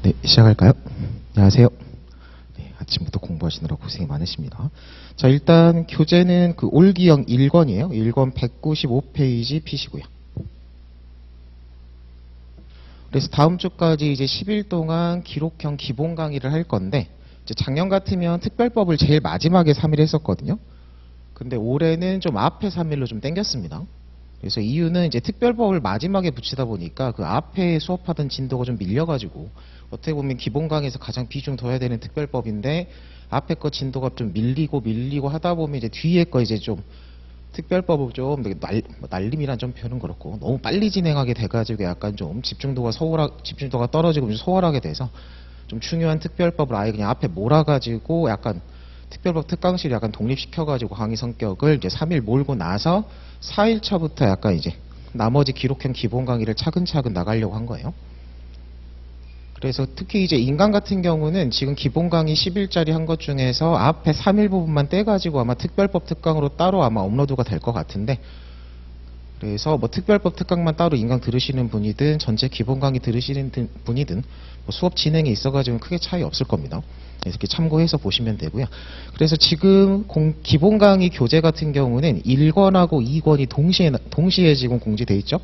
네, 시작할까요? 안녕하세요. 네, 아침부터 공부하시느라 고생이 많으십니다. 자, 일단 교재는 그 올기형 1권이에요. 1권 195페이지 피시고요. 그래서 다음 주까지 이제 10일 동안 기록형 기본 강의를 할 건데, 이제 작년 같으면 특별법을 제일 마지막에 3일 했었거든요. 근데 올해는 좀 앞에 3일로 좀 땡겼습니다. 그래서 이유는 이제 특별법을 마지막에 붙이다 보니까 그 앞에 수업하던 진도가 좀 밀려가지고 어떻게 보면 기본 강의에서 가장 비중 둬야 되는 특별법인데 앞에 거 진도가 좀 밀리고 하다 보면 이제 뒤에 거 이제 좀 특별법을 좀 날림이란 좀 표현은 그렇고 너무 빨리 진행하게 돼가지고 약간 좀 집중도가 떨어지고 좀 소홀하게 돼서 좀 중요한 특별법을 아예 그냥 앞에 몰아가지고 약간 특별법 특강실을 약간 독립시켜가지고 강의 성격을 이제 3일 몰고 나서 4일차부터 약간 이제 나머지 기록형 기본 강의를 차근차근 나가려고 한 거예요. 그래서 특히 이제 인강 같은 경우는 지금 기본 강의 10일짜리 한 것 중에서 앞에 3일 부분만 떼가지고 아마 특별법 특강으로 따로 아마 업로드가 될 것 같은데, 그래서 뭐 특별법 특강만 따로 인강 들으시는 분이든 전체 기본 강의 들으시는 분이든 뭐 수업 진행에 있어가지고 크게 차이 없을 겁니다. 그래서 이렇게 참고해서 보시면 되고요. 그래서 지금 기본 강의 교재 같은 경우는 1권하고 2권이 동시에 지금 공지돼 있죠.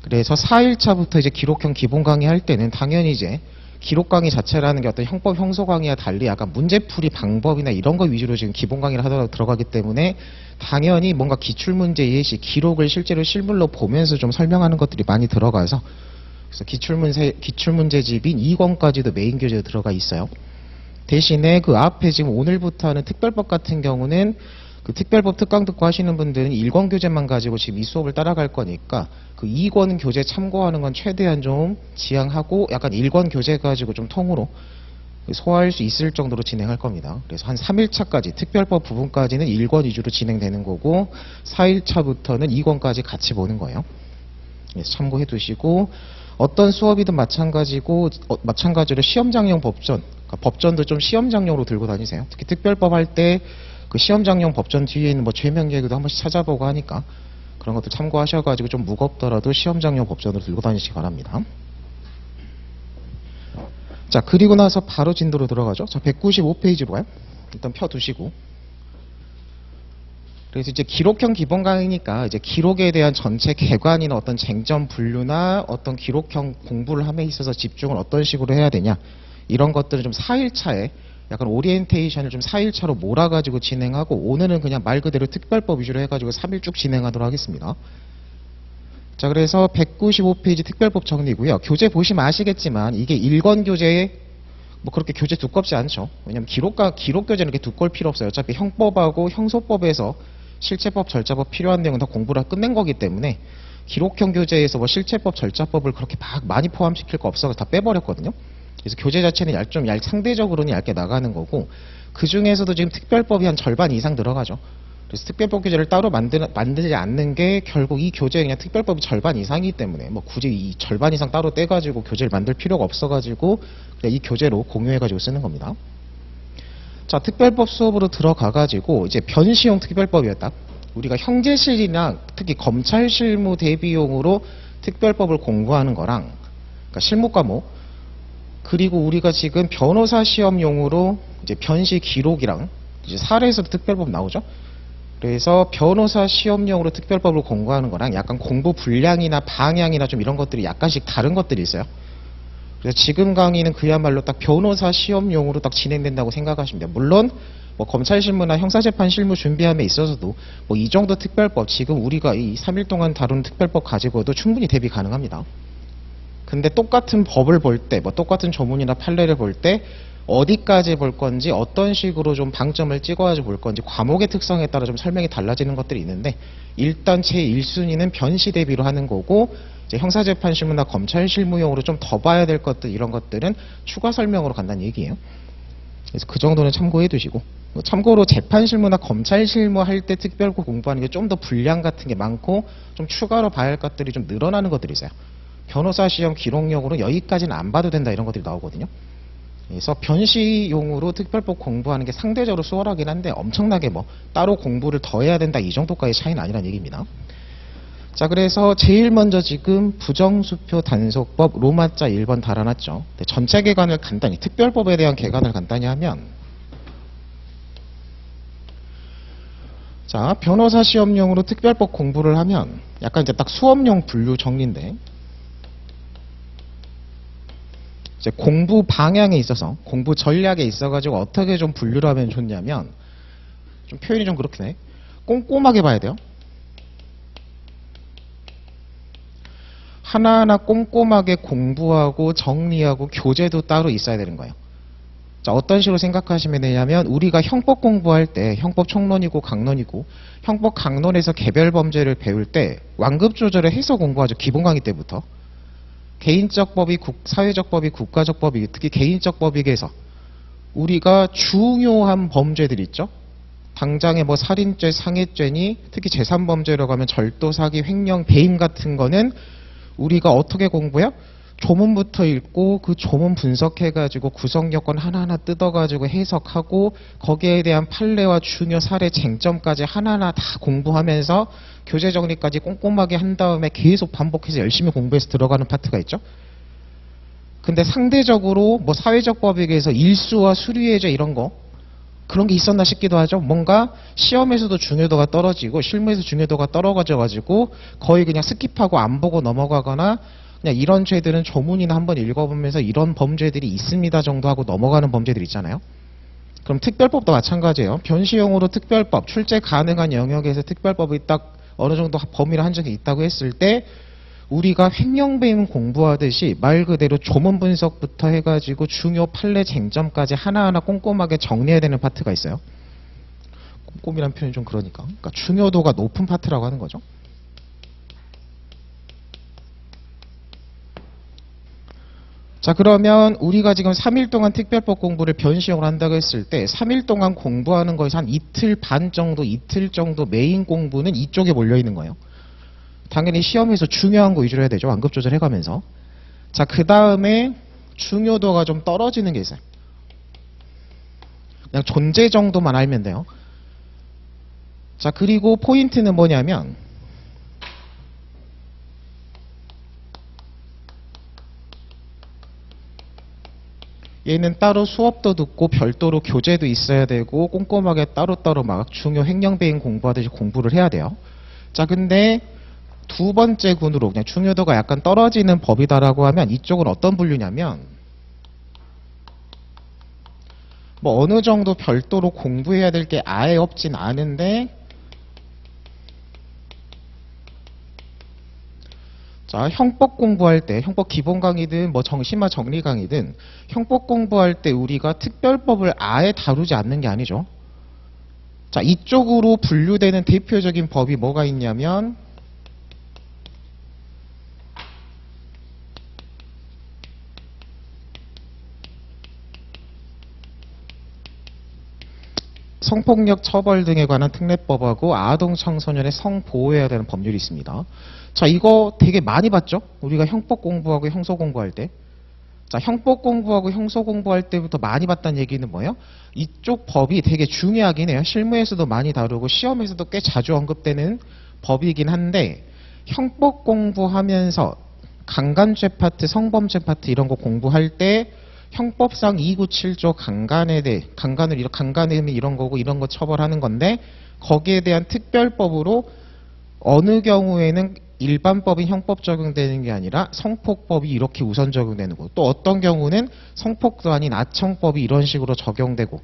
그래서 4일차부터 이제 기록형 기본 강의 할 때는 당연히 이제 기록 강의 자체라는 게 어떤 형법 형소 강의와 달리 약간 문제풀이 방법이나 이런 거 위주로 지금 기본 강의를 하더라도 들어가기 때문에 당연히 뭔가 기출문제 예시 기록을 실제로 실물로 보면서 좀 설명하는 것들이 많이 들어가서 그래서 기출문제집인 2권까지도 메인 교재에 들어가 있어요. 대신에 그 앞에 지금 오늘부터 하는 특별법 같은 경우는 그 특별법 특강 듣고 하시는 분들은 1권 교재만 가지고 지금 이 수업을 따라갈 거니까 그 2권 교재 참고하는 건 최대한 좀 지양하고 약간 1권 교재 가지고 좀 통으로 소화할 수 있을 정도로 진행할 겁니다. 그래서 한 3일차까지 특별법 부분까지는 1권 위주로 진행되는 거고 4일차부터는 2권까지 같이 보는 거예요. 그래서 참고해 두시고 어떤 수업이든 마찬가지로 시험장용 법전, 그러니까 법전도 좀 시험장용으로 들고 다니세요. 특히 특별법 할 때 그 시험장용 법전 뒤에 있는 뭐 죄명계획도 한 번씩 찾아보고 하니까 그런 것도 참고하셔가지고 좀 무겁더라도 시험장용 법전으로 들고 다니시기 바랍니다. 자, 그리고 나서 바로 진도로 들어가죠. 자, 195페이지로 가요. 일단 펴두시고. 그래서 이제 기록형 기본 강의니까 이제 기록에 대한 전체 개관이나 어떤 쟁점 분류나 어떤 기록형 공부를 함에 있어서 집중을 어떤 식으로 해야 되냐 이런 것들을 좀 4일차에 약간 오리엔테이션을 좀 4일차로 몰아가지고 진행하고 오늘은 그냥 말 그대로 특별법 위주로 해가지고 3일 쭉 진행하도록 하겠습니다. 자, 그래서 195페이지 특별법 정리고요. 교재 보시면 아시겠지만 이게 1권 교재에 뭐 그렇게 교재 두껍지 않죠. 왜냐면 기록 교재는 이렇게 두꺼울 필요 없어요. 어차피 형법하고 형소법에서 실체법, 절차법 필요한 내용은 다 공부를 끝낸 거기 때문에 기록형 교재에서 뭐 실체법, 절차법을 그렇게 막 많이 포함시킬 거 없어서 다 빼버렸거든요. 그래서 교재 자체는 상대적으로는 얇게 나가는 거고 그 중에서도 지금 특별법이 한 절반 이상 들어가죠. 그래서 특별법 교재를 따로 만들지 않는 게 결국 이 교재에 그냥 특별법이 절반 이상이기 때문에 뭐 굳이 이 절반 이상 따로 떼가지고 교재를 만들 필요가 없어가지고 그냥 이 교재로 공유해가지고 쓰는 겁니다. 자, 특별법 수업으로 들어가가지고 이제 변시용 특별법이었다. 우리가 형제실이나 특히 검찰 실무 대비용으로 특별법을 공부하는 거랑 그러니까 실무 과목 그리고 우리가 지금 변호사 시험용으로 이제 변시 기록이랑 이제 사례에서도 특별법 나오죠. 그래서 변호사 시험용으로 특별법을 공부하는 거랑 약간 공부 분량이나 방향이나 좀 이런 것들이 약간씩 다른 것들이 있어요. 그래서 지금 강의는 그야말로 딱 변호사 시험용으로 딱 진행된다고 생각하시면 돼요. 물론 뭐 검찰 실무나 형사재판 실무 준비함에 있어서도 뭐 이 정도 특별법 지금 우리가 이 3일 동안 다룬 특별법 가지고도 충분히 대비 가능합니다. 근데 똑같은 법을 볼 때, 뭐 똑같은 조문이나 판례를 볼 때 어디까지 볼 건지 어떤 식으로 좀 방점을 찍어야지 볼 건지 과목의 특성에 따라 좀 설명이 달라지는 것들이 있는데 일단 제 1순위는 변시 대비로 하는 거고 이제 형사재판 실무나 검찰 실무용으로 좀 더 봐야 될 것들 이런 것들은 추가 설명으로 간다는 얘기예요. 그래서 그 정도는 참고해 두시고 참고로 재판 실무나 검찰 실무 할 때 특별법 공부하는 게 좀 더 분량 같은 게 많고 좀 추가로 봐야 할 것들이 좀 늘어나는 것들이 있어요. 변호사 시험 기록용으로 여기까지는 안 봐도 된다 이런 것들이 나오거든요. 그래서 변시용으로 특별법 공부하는 게 상대적으로 수월하긴 한데 엄청나게 뭐 따로 공부를 더 해야 된다 이 정도까지 차이는 아니라는 얘기입니다. 자, 그래서 제일 먼저 지금 부정수표 단속법 로마자 1번 달아놨죠. 전체 개관을 간단히, 특별법에 대한 개관을 간단히 하면, 자, 변호사 시험용으로 특별법 공부를 하면 약간 이제 딱 수업용 분류 정리인데, 이제 공부 방향에 있어서, 공부 전략에 있어가지고 어떻게 좀 분류를 하면 좋냐면, 좀 표현이 좀 그렇긴 해. 꼼꼼하게 봐야 돼요. 하나하나 꼼꼼하게 공부하고 정리하고 교재도 따로 있어야 되는 거예요. 자, 어떤 식으로 생각하시면 되냐면, 우리가 형법 공부할 때 형법 총론이고 강론이고 형법 강론에서 개별 범죄를 배울 때 완급 조절을 해서 공부하죠. 기본 강의 때부터. 개인적 법이 사회적 법이 국가적 법이 특히 개인적 법익에서 우리가 중요한 범죄들 있죠. 당장에 뭐 살인죄, 상해죄니 특히 제3범죄라고 하면 절도, 사기, 횡령, 배임 같은 거는 우리가 어떻게 공부해요? 조문부터 읽고 그 조문 분석해가지고 구성요건 하나하나 뜯어가지고 해석하고 거기에 대한 판례와 중요 사례 쟁점까지 하나하나 다 공부하면서 교재 정리까지 꼼꼼하게 한 다음에 계속 반복해서 열심히 공부해서 들어가는 파트가 있죠. 근데 상대적으로 뭐 사회적 법익에서 일수와 수리해제 이런 거 그런 게 있었나 싶기도 하죠. 뭔가 시험에서도 중요도가 떨어지고 실무에서 중요도가 떨어져가지고 거의 그냥 스킵하고 안 보고 넘어가거나 그냥 이런 죄들은 조문이나 한번 읽어보면서 이런 범죄들이 있습니다 정도 하고 넘어가는 범죄들 있잖아요. 그럼 특별법도 마찬가지예요. 변시용으로 특별법, 출제 가능한 영역에서 특별법이 딱 어느 정도 범위를 한정이 있다고 했을 때 우리가 횡령배임 공부하듯이 말 그대로 조문 분석부터 해가지고 중요 판례 쟁점까지 하나하나 꼼꼼하게 정리해야 되는 파트가 있어요. 꼼꼼이란 표현이 좀 그러니까 중요도가 높은 파트라고 하는 거죠. 자, 그러면 우리가 지금 3일 동안 특별법 공부를 변시용으로 한다고 했을 때 3일 동안 공부하는 거에서 한 이틀 반 정도, 이틀 정도 메인 공부는 이쪽에 몰려 있는 거예요. 당연히 시험에서 중요한 거 위주로 해야 되죠. 완급 조절해가면서. 자, 그 다음에 중요도가 좀 떨어지는 게 있어요. 그냥 존재 정도만 알면 돼요. 자, 그리고 포인트는 뭐냐면 얘는 따로 수업도 듣고 별도로 교재도 있어야 되고 꼼꼼하게 따로따로 막 중요 횡령배임 공부하듯이 공부를 해야 돼요. 자, 근데 두 번째 군으로 그냥 중요도가 약간 떨어지는 법이다라고 하면 이쪽은 어떤 분류냐면 뭐 어느 정도 별도로 공부해야 될 게 아예 없진 않은데 자, 형법 공부할 때 형법 기본 강의든 뭐 심화 정리 강의든 형법 공부할 때 우리가 특별법을 아예 다루지 않는 게 아니죠. 자, 이쪽으로 분류되는 대표적인 법이 뭐가 있냐면 성폭력 처벌 등에 관한 특례법하고 아동 청소년의 성보호해야 되는 법률이 있습니다. 자, 이거 되게 많이 봤죠? 우리가 형법 공부하고 형소 공부할 때. 자, 형법 공부하고 형소 공부할 때부터 많이 봤다는 얘기는 뭐예요? 이쪽 법이 되게 중요하긴 해요. 실무에서도 많이 다루고 시험에서도 꽤 자주 언급되는 법이긴 한데 형법 공부하면서 강간죄 파트, 성범죄 파트 이런 거 공부할 때 형법상 297조 강간에 대해 강간은 이런 거고 이런 거 처벌하는 건데 거기에 대한 특별법으로 어느 경우에는 일반법인 형법 적용되는 게 아니라 성폭법이 이렇게 우선 적용되는 거고 또 어떤 경우는 성폭도 아닌 아청법이 이런 식으로 적용되고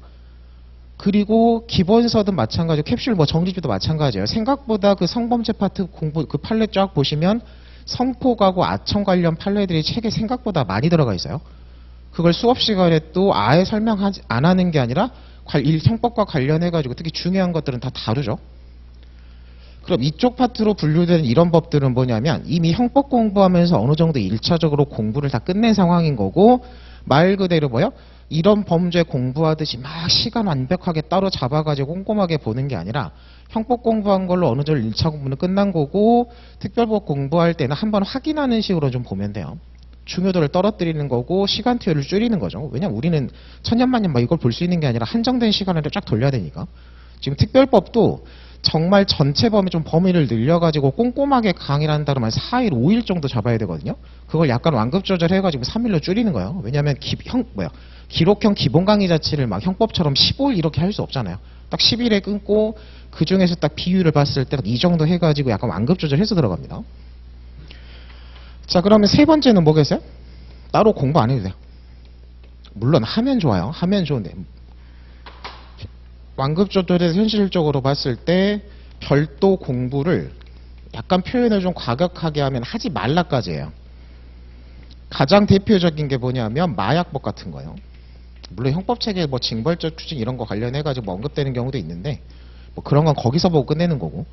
그리고 기본서도 마찬가지고 캡슐 뭐 정리집도 마찬가지예요. 생각보다 그 성범죄 파트 공부 그 판례 쫙 보시면 성폭하고 아청 관련 판례들이 책에 생각보다 많이 들어가 있어요. 그걸 수업 시간에 또 아예 설명하지 안 하는 게 아니라 형법과 관련해가지고 특히 중요한 것들은 다 다루죠. 그럼 이쪽 파트로 분류되는 이런 법들은 뭐냐면 이미 형법 공부하면서 어느 정도 1차적으로 공부를 다 끝낸 상황인 거고 말 그대로 뭐요? 이런 범죄 공부하듯이 막 시간 완벽하게 따로 잡아가지고 꼼꼼하게 보는 게 아니라 형법 공부한 걸로 어느 정도 1차 공부는 끝난 거고 특별법 공부할 때는 한번 확인하는 식으로 좀 보면 돼요. 중요도를 떨어뜨리는 거고 시간표를 줄이는 거죠. 왜냐면 우리는 천년만년 막 이걸 볼 수 있는 게 아니라 한정된 시간을 쫙 돌려야 되니까. 지금 특별법도 정말 전체 범위 좀 범위를 늘려가지고 꼼꼼하게 강의를 한다 그러면 4일, 5일 정도 잡아야 되거든요. 그걸 약간 완급 조절해가지고 3일로 줄이는 거예요. 왜냐하면 기록형 기본 강의 자체를 막 형법처럼 15일 이렇게 할 수 없잖아요. 딱 10일에 끊고 그 중에서 딱 비율을 봤을 때 이 정도 해가지고 약간 완급 조절해서 들어갑니다. 자, 그러면 세 번째는 뭐겠어요? 따로 공부 안 해도 돼요. 물론 하면 좋아요. 하면 좋은데 완급 조절에서 현실적으로 봤을 때 별도 공부를 약간 표현을 좀 과격하게 하면 하지 말라까지 해요. 가장 대표적인 게 뭐냐면 마약법 같은 거예요. 물론 형법체계 뭐 징벌적 추징 이런 거 관련해가지고 뭐 언급되는 경우도 있는데 뭐 그런 건 거기서 보고 끝내는 거고.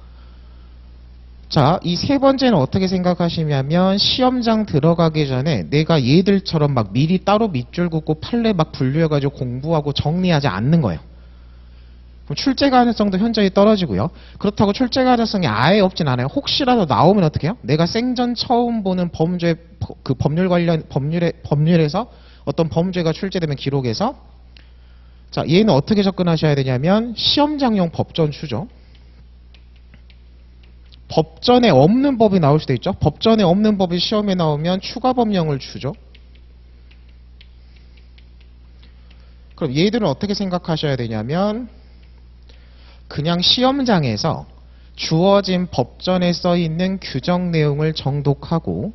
자, 이 세 번째는 어떻게 생각하시냐면 시험장 들어가기 전에 내가 얘들처럼 막 미리 따로 밑줄 긋고 판례 막 분류해가지고 공부하고 정리하지 않는 거예요. 그럼 출제 가능성도 현저히 떨어지고요. 그렇다고 출제 가능성이 아예 없진 않아요. 혹시라도 나오면 어떻게 해요? 내가 생전 처음 보는 범죄, 그 법률에서 어떤 범죄가 출제되면 기록에서 자, 얘는 어떻게 접근하셔야 되냐면 시험장용 법전 추죠. 법전에 없는 법이 나올 수도 있죠. 법전에 없는 법이 시험에 나오면 추가 법령을 추죠. 그럼 얘들은 어떻게 생각하셔야 되냐면 그냥 시험장에서 주어진 법전에 써있는 규정 내용을 정독하고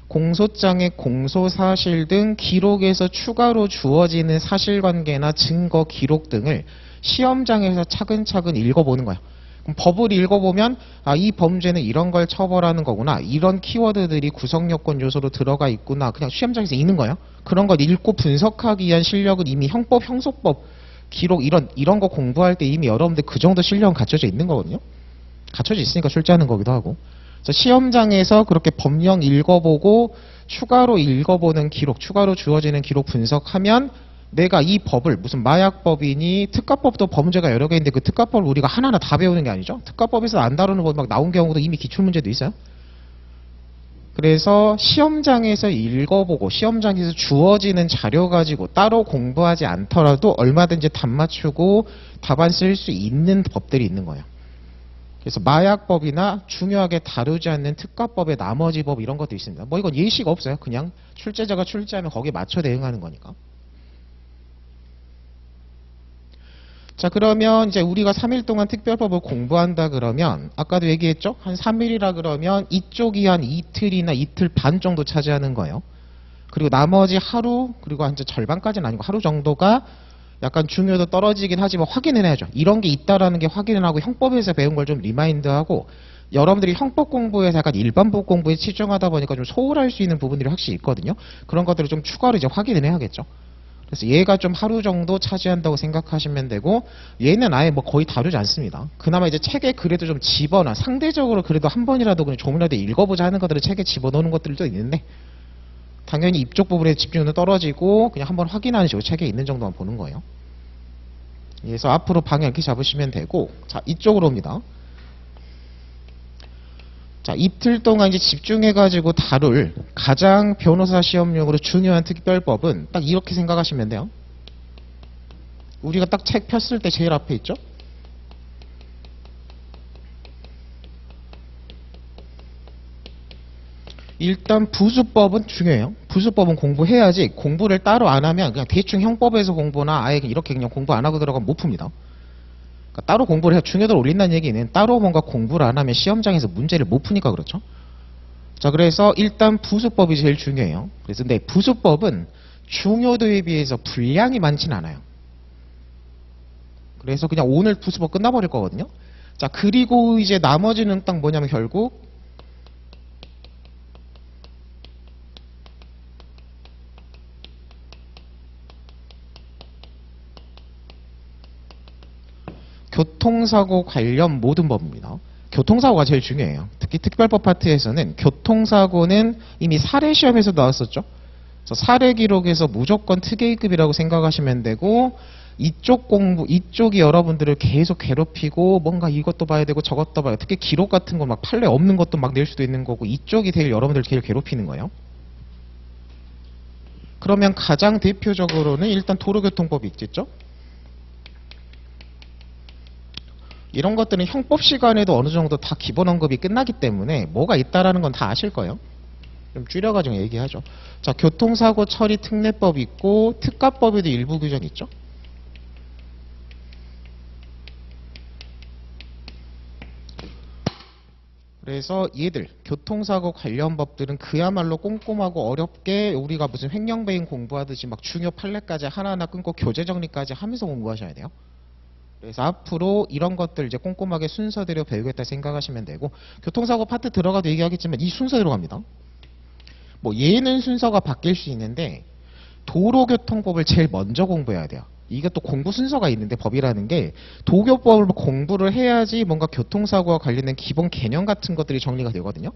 공소장의 공소사실 등 기록에서 추가로 주어지는 사실관계나 증거 기록 등을 시험장에서 차근차근 읽어보는 거예요. 그럼 법을 읽어보면 아, 이 범죄는 이런 걸 처벌하는 거구나. 이런 키워드들이 구성요건 요소로 들어가 있구나. 그냥 시험장에서 읽는 거예요. 그런 걸 읽고 분석하기 위한 실력은 이미 형법, 형소법, 기록 이런 거 공부할 때 이미 여러분들 그 정도 실력은 갖춰져 있는 거거든요. 갖춰져 있으니까 출제하는 거기도 하고. 그래서 시험장에서 그렇게 법령 읽어보고 추가로 읽어보는 기록, 추가로 주어지는 기록 분석하면 내가 이 법을 무슨 마약법이니 특가법도 범죄가 여러 개 있는데 그 특가법을 우리가 하나하나 다 배우는 게 아니죠. 특가법에서 안 다루는 법 막 나온 경우도 이미 기출문제도 있어요. 그래서 시험장에서 읽어보고 시험장에서 주어지는 자료 가지고 따로 공부하지 않더라도 얼마든지 답 맞추고 답안 쓸 수 있는 법들이 있는 거예요. 그래서 마약법이나 중요하게 다루지 않는 특가법의 나머지 법 이런 것도 있습니다. 뭐 이건 예시가 없어요. 그냥 출제자가 출제하면 거기에 맞춰 대응하는 거니까. 자, 그러면 이제 우리가 3일 동안 특별법을 공부한다 그러면 아까도 얘기했죠? 한 3일이라 그러면 이쪽이 한 이틀이나 이틀 반 정도 차지하는 거예요. 그리고 나머지 하루 그리고 한 절반까지는 아니고 하루 정도가 약간 중요도 떨어지긴 하지만 확인은 해야죠. 이런 게 있다라는 게 확인을 하고 형법에서 배운 걸 좀 리마인드하고 여러분들이 형법 공부에서 약간 일반법 공부에 치중하다 보니까 좀 소홀할 수 있는 부분들이 확실히 있거든요. 그런 것들을 좀 추가로 이제 확인을 해야겠죠. 그래서 얘가 좀 하루 정도 차지한다고 생각하시면 되고 얘는 아예 뭐 거의 다루지 않습니다. 그나마 이제 책에 그래도 좀 집어넣어 상대적으로 그래도 한 번이라도 그냥 조금이라도 읽어보자 하는 것들을 책에 집어넣는 것들도 있는데 당연히 이쪽 부분에 집중력은 떨어지고 그냥 한번 확인하는 식으로 책에 있는 정도만 보는 거예요. 그래서 앞으로 방향 이렇게 잡으시면 되고 자 이쪽으로 옵니다. 자, 이틀 동안 이제 집중해가지고 다룰 가장 변호사 시험용으로 중요한 특별법은 딱 이렇게 생각하시면 돼요. 우리가 딱 책 폈을 때 제일 앞에 있죠? 일단 부수법은 중요해요. 부수법은 공부해야지 공부를 따로 안 하면 그냥 대충 형법에서 공부나 아예 이렇게 그냥 공부 안 하고 들어가면 못 풉니다. 그러니까 따로 공부를 해야 중요도를 올린다는 얘기는 따로 뭔가 공부를 안 하면 시험장에서 문제를 못 푸니까 그렇죠. 자, 그래서 일단 부수법이 제일 중요해요. 그래서 근데 부수법은 중요도에 비해서 분량이 많진 않아요. 그래서 그냥 오늘 부수법 끝나버릴 거거든요. 자, 그리고 이제 나머지는 딱 뭐냐면 결국 교통사고 관련 모든 법입니다. 교통사고가 제일 중요해요. 특히 특별법 파트에서는 교통사고는 이미 사례 시험에서 나왔었죠. 그래서 사례 기록에서 무조건 특A급이라고 생각하시면 되고 이쪽 공부, 이쪽이 여러분들을 계속 괴롭히고 뭔가 이것도 봐야 되고 저것도 봐야 되고 특히 기록 같은 거 막 판례 없는 것도 막 낼 수도 있는 거고 이쪽이 제일 여러분들 제일 괴롭히는 거예요. 그러면 가장 대표적으로는 일단 도로교통법이 있겠죠. 이런 것들은 형법 시간에도 어느 정도 다 기본 언급이 끝나기 때문에 뭐가 있다라는 건 다 아실 거예요. 좀 줄여가지고 얘기하죠. 자, 교통사고 처리 특례법 있고 특가법에도 일부 규정 있죠. 그래서 얘들 교통사고 관련 법들은 그야말로 꼼꼼하고 어렵게 우리가 무슨 횡령배인 공부하듯이 막 중요 판례까지 하나하나 끊고 교재 정리까지 하면서 공부하셔야 돼요. 그래서 앞으로 이런 것들 이제 꼼꼼하게 순서대로 배우겠다 생각하시면 되고, 교통사고 파트 들어가도 얘기하겠지만 이 순서대로 갑니다. 뭐 얘는 순서가 바뀔 수 있는데 도로교통법을 제일 먼저 공부해야 돼요. 이게 또 공부 순서가 있는데, 법이라는 게 도교법을 공부를 해야지 뭔가 교통사고와 관련된 기본 개념 같은 것들이 정리가 되거든요.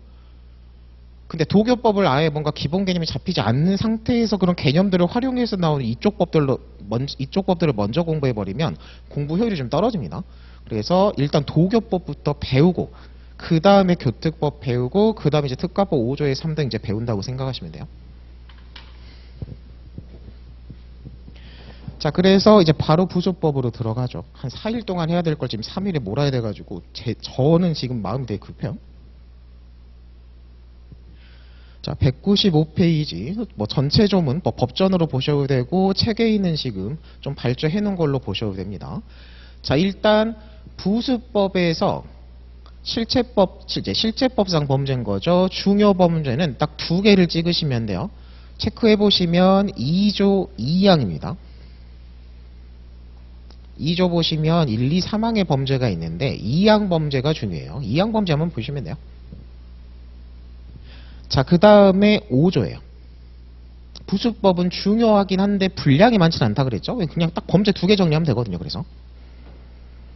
근데 도교법을 아예 뭔가 기본 개념이 잡히지 않는 상태에서 그런 개념들을 활용해서 나오는 이쪽 법들을 먼저 공부해버리면 공부 효율이 좀 떨어집니다. 그래서 일단 도교법부터 배우고 그 다음에 교특법 배우고 그 다음에 이제 특가법 5조의 3등 이제 배운다고 생각하시면 돼요. 자, 그래서 이제 바로 부조법으로 들어가죠. 한 4일 동안 해야 될 걸 지금 3일에 몰아야 돼가지고 저는 지금 마음이 되게 급해요. 자, 195페이지. 뭐 전체 조문 뭐 법전으로 보셔도 되고 책에 있는 지금 좀 발주해 놓은 걸로 보셔도 됩니다. 자, 일단 부수법에서 실제법상 범죄인 거죠. 중요 범죄는 딱 2개를 찍으시면 돼요. 체크해 보시면 2조 2항입니다. 2조 보시면 1, 2, 3항의 범죄가 있는데 2항 범죄가 중요해요. 2항 범죄 한번 보시면 돼요. 자, 그 다음에 5조예요. 부수법은 중요하긴 한데 분량이 많지는 않다 그랬죠. 그냥 딱 범죄 2개 정리하면 되거든요. 그래서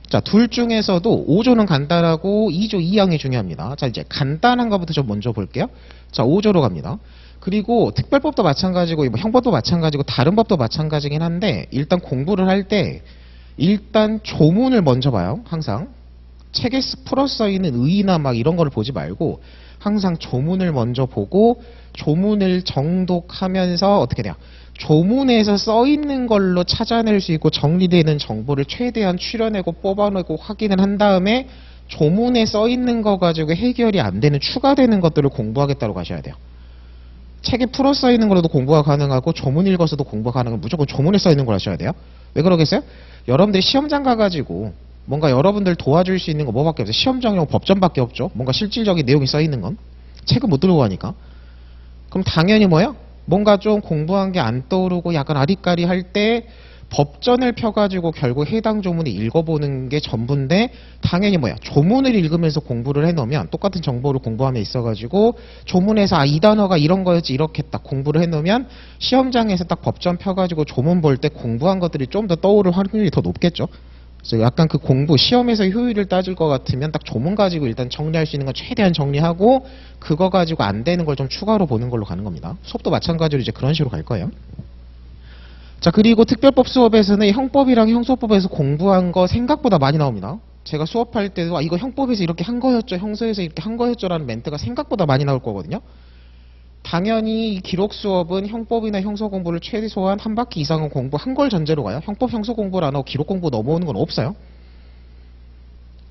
자, 둘 중에서도 5조는 간단하고 2조 2항이 중요합니다. 자, 이제 간단한 것부터 좀 먼저 볼게요. 자, 5조로 갑니다. 그리고 특별법도 마찬가지고 뭐 형법도 마찬가지고 다른 법도 마찬가지긴 한데, 일단 공부를 할 때 일단 조문을 먼저 봐요. 항상 책에 풀어 써 있는 의의나 막 이런 거를 보지 말고 항상 조문을 먼저 보고 조문을 정독하면서 어떻게 돼요? 조문에서 써 있는 걸로 찾아낼 수 있고 정리되는 정보를 최대한 추려내고 뽑아내고 확인을 한 다음에 조문에 써 있는 거 가지고 해결이 안 되는 추가되는 것들을 공부하겠다고 가셔야 돼요. 책에 풀어 써 있는 걸로도 공부가 가능하고 조문 읽어서도 공부가 가능하고 무조건 조문에 써 있는 걸 하셔야 돼요. 왜 그러겠어요? 여러분들이 시험장 가가지고 뭔가 여러분들 도와줄 수 있는 거 뭐밖에 없어요? 시험장용 법전밖에 없죠. 뭔가 실질적인 내용이 써 있는 건 책은 못 들고 가니까. 그럼 당연히 뭐야? 뭔가 좀 공부한 게 안 떠오르고 약간 아리까리 할 때 법전을 펴가지고 결국 해당 조문을 읽어보는 게 전부인데, 당연히 뭐야? 조문을 읽으면서 공부를 해놓으면 똑같은 정보를 공부함에 있어가지고 조문에서 아, 이 단어가 이런 거였지 이렇게 딱 공부를 해놓으면 시험장에서 딱 법전 펴가지고 조문 볼 때 공부한 것들이 좀 더 떠오를 확률이 더 높겠죠. 그래서 약간 그 공부 시험에서 효율을 따질 것 같으면 딱 조문 가지고 일단 정리할 수 있는 건 최대한 정리하고 그거 가지고 안 되는 걸 좀 추가로 보는 걸로 가는 겁니다. 수업도 마찬가지로 이제 그런 식으로 갈 거예요. 자, 그리고 특별법 수업에서는 형법이랑 형소법에서 공부한 거 생각보다 많이 나옵니다. 제가 수업할 때도 아, 이거 형법에서 이렇게 한 거였죠, 형소에서 이렇게 한 거였죠 라는 멘트가 생각보다 많이 나올 거거든요. 당연히 이 기록 수업은 형법이나 형소 공부를 최소한 한 바퀴 이상은 공부한 걸 전제로 가요. 형법, 형소 공부를 안 하고 기록 공부 넘어오는 건 없어요.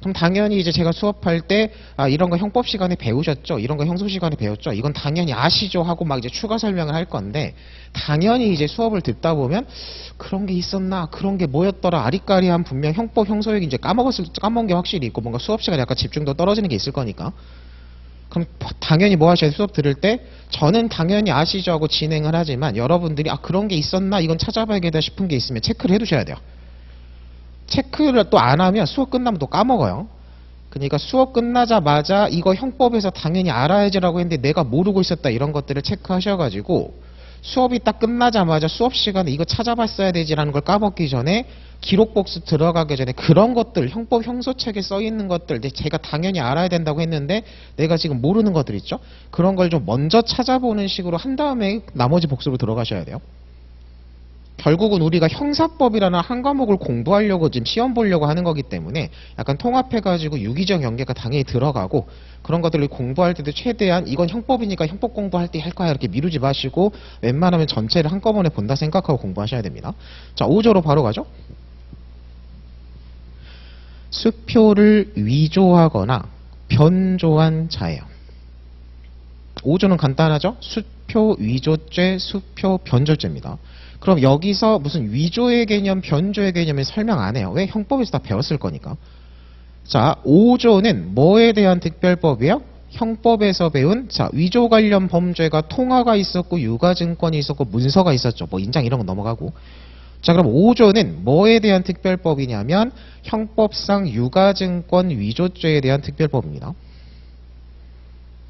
그럼 당연히 이제 제가 수업할 때 아, 이런 거 형법 시간에 배우셨죠? 이런 거 형소 시간에 배웠죠? 이건 당연히 아시죠? 하고 막 이제 추가 설명을 할 건데, 당연히 이제 수업을 듣다 보면 그런 게 있었나? 그런 게 뭐였더라? 아리까리한 분명 형법, 형소 얘기 이제 까먹은 게 확실히 있고 뭔가 수업 시간에 약간 집중도 떨어지는 게 있을 거니까. 그럼 당연히 뭐 하셔야 수업 들을 때 저는 당연히 아시죠? 하고 진행을 하지만 여러분들이 아, 그런 게 있었나? 이건 찾아봐야겠다 싶은 게 있으면 체크를 해두셔야 돼요. 체크를 또 안 하면 수업 끝나면 또 까먹어요. 그러니까 수업 끝나자마자 이거 형법에서 당연히 알아야지라고 했는데 내가 모르고 있었다 이런 것들을 체크하셔가지고 수업이 딱 끝나자마자 수업 시간에 이거 찾아봤어야 되지라는 걸 까먹기 전에 기록 복수 들어가기 전에 그런 것들 형법 형소책에 써 있는 것들 제가 당연히 알아야 된다고 했는데 내가 지금 모르는 것들 있죠. 그런 걸 좀 먼저 찾아보는 식으로 한 다음에 나머지 복수로 들어가셔야 돼요. 결국은 우리가 형사법이라는 한 과목을 공부하려고 지금 시험 보려고 하는 거기 때문에 약간 통합해가지고 유기적 연계가 당연히 들어가고 그런 것들을 공부할 때도 최대한 이건 형법이니까 형법 공부할 때 할 거야 이렇게 미루지 마시고 웬만하면 전체를 한꺼번에 본다 생각하고 공부하셔야 됩니다. 자, 5조로 바로 가죠. 수표를 위조하거나 변조한 자예요. 5조는 간단하죠? 수표 위조죄, 수표 변조죄입니다. 그럼 여기서 무슨 위조의 개념, 변조의 개념을 설명 안 해요. 왜? 형법에서 다 배웠을 거니까. 자, 5조는 뭐에 대한 특별법이에요? 형법에서 배운 위조 관련 범죄가 통화가 있었고 유가증권이 있었고 문서가 있었죠. 뭐 인장 이런 거 넘어가고. 자, 그럼 5조는 뭐에 대한 특별법이냐면 형법상 유가증권 위조죄에 대한 특별법입니다.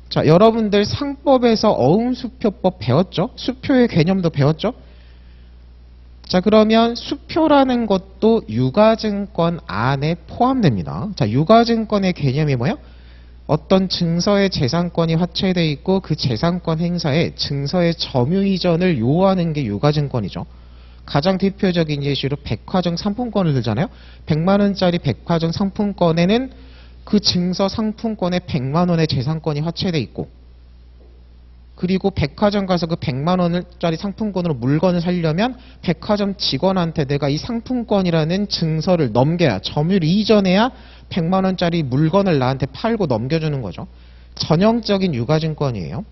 자, 여러분들 상법에서 어음수표법 배웠죠? 수표의 개념도 배웠죠? 자, 그러면 수표라는 것도 유가증권 안에 포함됩니다. 자, 유가증권의 개념이 뭐예요? 어떤 증서의 재산권이 화체되어 있고 그 재산권 행사에 증서의 점유 이전을 요하는 게 유가증권이죠. 가장 대표적인 예시로 백화점 상품권을 들잖아요. 100만 원짜리 백화점 상품권에는 그 증서 상품권에 100만 원의 재산권이 화체되어 있고, 그리고 백화점 가서 그 100만 원짜리 상품권으로 물건을 사려면 백화점 직원한테 내가 이 상품권이라는 증서를 넘겨야, 점유를 이전해야 100만 원짜리 물건을 나한테 팔고 넘겨주는 거죠. 전형적인 유가증권이에요.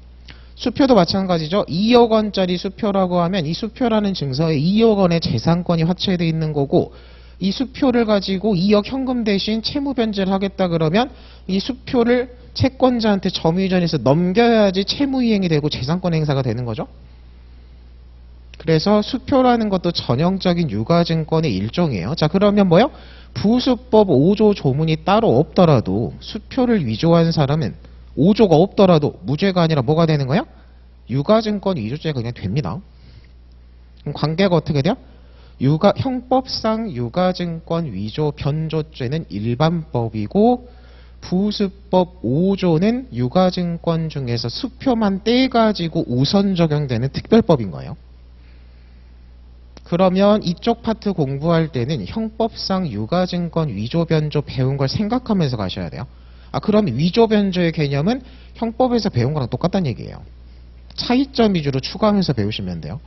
수표도 마찬가지죠. 2억 원짜리 수표라고 하면 이 수표라는 증서에 2억 원의 재산권이 화체되어 있는 거고, 이 수표를 가지고 2억 현금 대신 채무 변제를 하겠다 그러면 이 수표를 채권자한테 점유이전해서 넘겨야지 채무이행이 되고 재산권 행사가 되는 거죠. 그래서 수표라는 것도 전형적인 유가증권의 일종이에요. 자, 그러면 뭐요? 부수법 5조 조문이 따로 없더라도 수표를 위조한 사람은 5조가 없더라도 무죄가 아니라 뭐가 되는 거야? 유가증권 위조죄가 그냥 됩니다. 그럼 관계가 어떻게 돼요? 형법상 유가증권 위조 변조죄는 일반법이고 부수법 5조는 유가증권 중에서 수표만 떼가지고 우선 적용되는 특별법인 거예요. 그러면 이쪽 파트 공부할 때는 형법상 유가증권 위조 변조 배운 걸 생각하면서 가셔야 돼요. 그럼 위조 변조의 개념은 형법에서 배운 거랑 똑같다는 얘기예요. 차이점 위주로 추가하면서 배우시면 돼요.